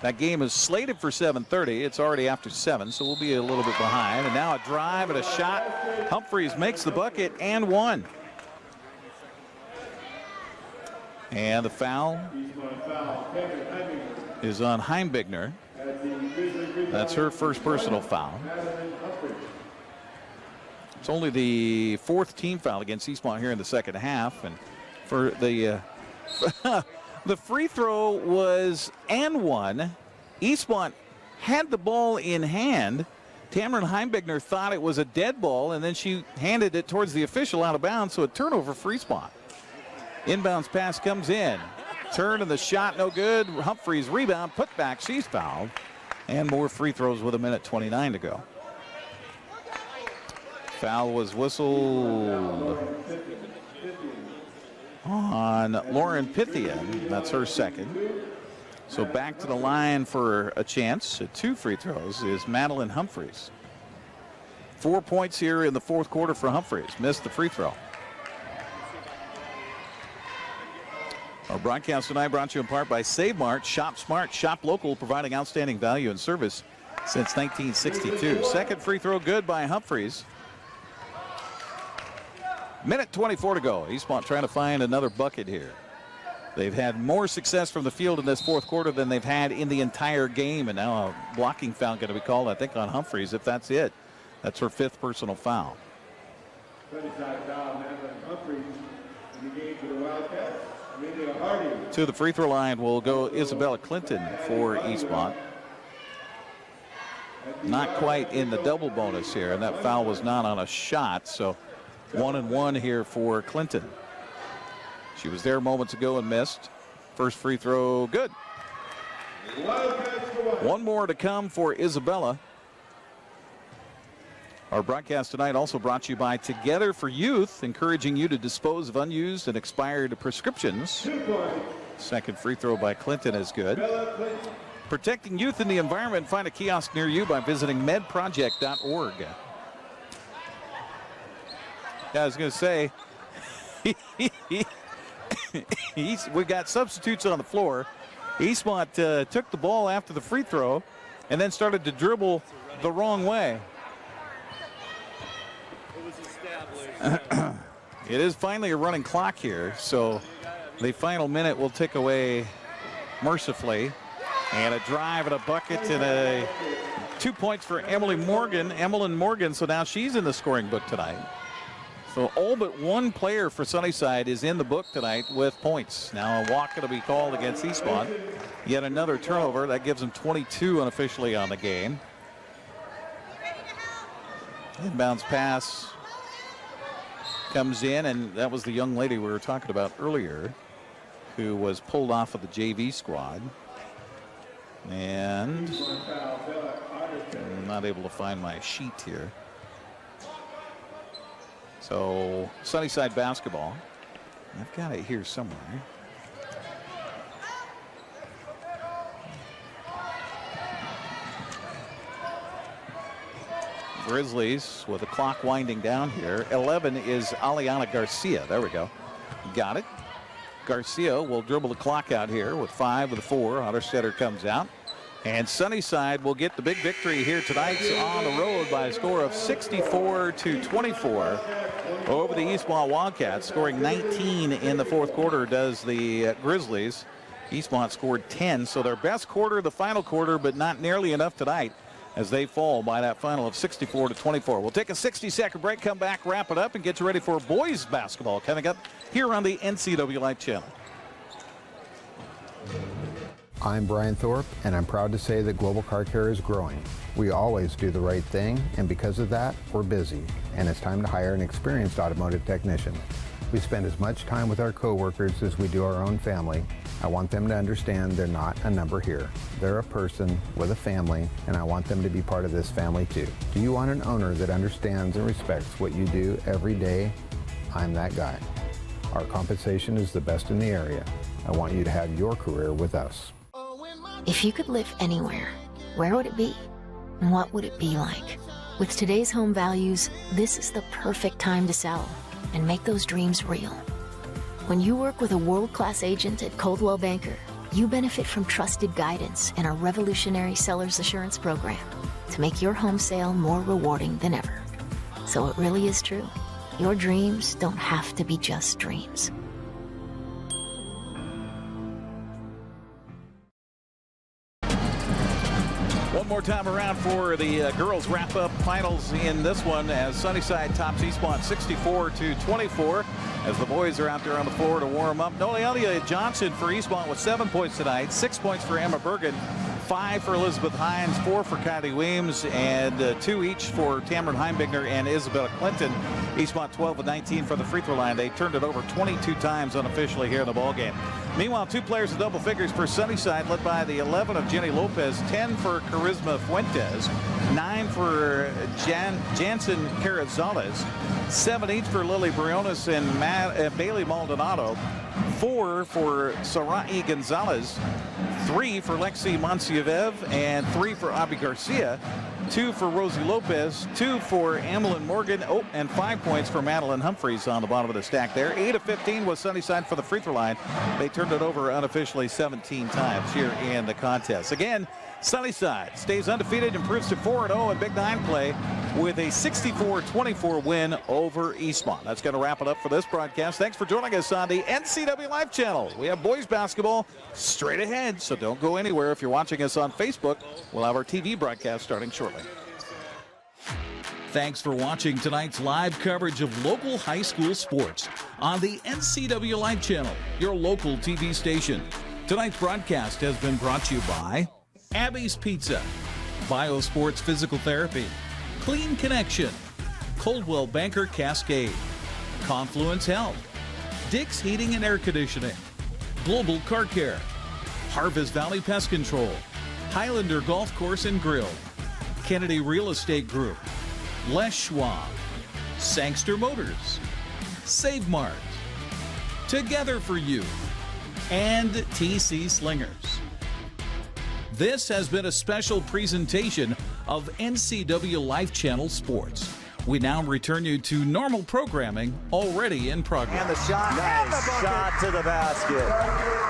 That game is slated for 7:30. It's already after 7, so we'll be a little bit behind. And now a drive and a shot. Humphreys makes the bucket and one. And the foul is on Heimbigner. That's her first personal foul. It's only the 4th team foul against Eastmont here in the second half. And for the the free throw was and one. Eastmont had the ball in hand. Tamron Heimbigner thought it was a dead ball, and then she handed it towards the official out of bounds, so a turnover for Eastmont. Inbounds pass comes in. Turn and the shot no good. Humphreys rebound, put back, she's fouled. And more free throws with 1:29 to go. Foul was whistled on Lauren Pythian. That's her second. So back to the line for a chance at 2 free throws is Madeline Humphreys. 4 points here in the 4th quarter for Humphreys. Missed the free throw. Our broadcast tonight brought to you in part by Save Mart. Shop smart, shop local, providing outstanding value and service since 1962. Second free throw good by Humphreys. Minute 24 to go. Eastmont trying to find another bucket here. They've had more success from the field in this 4th quarter than they've had in the entire game, and now a blocking foul going to be called, I think, on Humphreys, if that's it. That's her 5th personal foul. To the free throw line will go Isabella Clinton for Eastmont. Not quite in the double bonus here, and that foul was not on a shot, so 1-1 here for Clinton. She was there moments ago and missed. First free throw, good. One more to come for Isabella. Our broadcast tonight also brought to you by Together for Youth, encouraging you to dispose of unused and expired prescriptions. Second free throw by Clinton is good. Protecting youth and the environment. Find a kiosk near you by visiting medproject.org. Yeah, I was going to say, we got substitutes on the floor. Eastmont took the ball after the free throw and then started to dribble the wrong way. It is finally a running clock here, so the final minute will tick away mercifully. And a drive and a bucket and 2 points for Emmeline Morgan, so now she's in the scoring book tonight. So all but one player for Sunnyside is in the book tonight with points. Now a walk going to be called against Eastmont. Yet another turnover. That gives them 22 unofficially on the game. Inbounds pass comes in, and that was the young lady we were talking about earlier who was pulled off of the JV squad. And I'm not able to find my sheet here. So Sunnyside basketball. I've got it here somewhere. Grizzlies with the clock winding down here. 11 is Aliana Garcia. There we go. Got it. Garcia will dribble the clock out here with 5 of the 4. Otterstetter comes out. And Sunnyside will get the big victory here tonight on the road by a score of 64-24 over the Eastmont Wildcats, scoring 19 in the fourth quarter does the Grizzlies. Eastmont scored 10, so their best quarter, the final quarter, but not nearly enough tonight as they fall by that final of 64-24. We'll take a 60-second break, come back, wrap it up, and get you ready for boys basketball coming up here on the NCWLIFE Channel. I'm Brian Thorpe, and I'm proud to say that Global Car Care is growing. We always do the right thing, and because of that, we're busy, and it's time to hire an experienced automotive technician. We spend as much time with our coworkers as we do our own family. I want them to understand they're not a number here. They're a person with a family, and I want them to be part of this family too. Do you want an owner that understands and respects what you do every day? I'm that guy. Our compensation is the best in the area. I want you to have your career with us. If you could live anywhere, where would it be? And what would it be like? With today's home values, this is the perfect time to sell and make those dreams real. When you work with a world-class agent at Coldwell Banker, you benefit from trusted guidance and our revolutionary seller's assurance program to make your home sale more rewarding than ever. So it really is true. Your dreams don't have to be just dreams. One more time around for the girls wrap-up finals in this one as Sunnyside tops Eastmont 64-24 as the boys are out there on the floor to warm up. Noelia Johnson for Eastmont with 7 points tonight, 6 points for Emma Bergen, 5 for Elizabeth Hines, 4 for Kylie Weems, and 2 each for Tamron Heimbigner and Isabella Clinton. Eastmont 12 of 19 from the free throw line. They turned it over 22 times unofficially here in the ballgame. Meanwhile, 2 players in double figures for Sunnyside, led by the 11 of Jenny Lopez, 10 for Charisma Fuentes, 9 for Jansen Carrizales, 7 each for Lily Briones and Bailey Maldonado, 4 for Sarai Gonzalez, 3 for Lexi Monsievev, and 3 for Abby Garcia, 2 for Rosie Lopez, 2 for Amelin Morgan, and 5 points for Madeline Humphreys on the bottom of the stack there. 8 of 15 was Sunnyside for the free throw line. They turned it over unofficially 17 times here in the contest. Again, Sunnyside stays undefeated, improves to 4-0 in Big 9 play with a 64-24 win over Eastmont. That's going to wrap it up for this broadcast. Thanks for joining us on the NCWLIFE Channel. We have boys basketball straight ahead, so don't go anywhere. If you're watching us on Facebook, we'll have our TV broadcast starting shortly. Thanks for watching tonight's live coverage of local high school sports on the NCWLIFE Channel, your local TV station. Tonight's broadcast has been brought to you by Abby's Pizza, Biosports Physical Therapy, Clean Connection, Coldwell Banker Cascade, Confluence Health, Dick's Heating and Air Conditioning, Global Car Care, Harvest Valley Pest Control, Highlander Golf Course and Grill, Kennedy Real Estate Group, Les Schwab, Sangster Motors, Save Mart, Together for You, and TC Slingers. This has been a special presentation of NCWLIFE Channel Sports. We now return you to normal programming already in progress. And the shot, nice shot to the basket.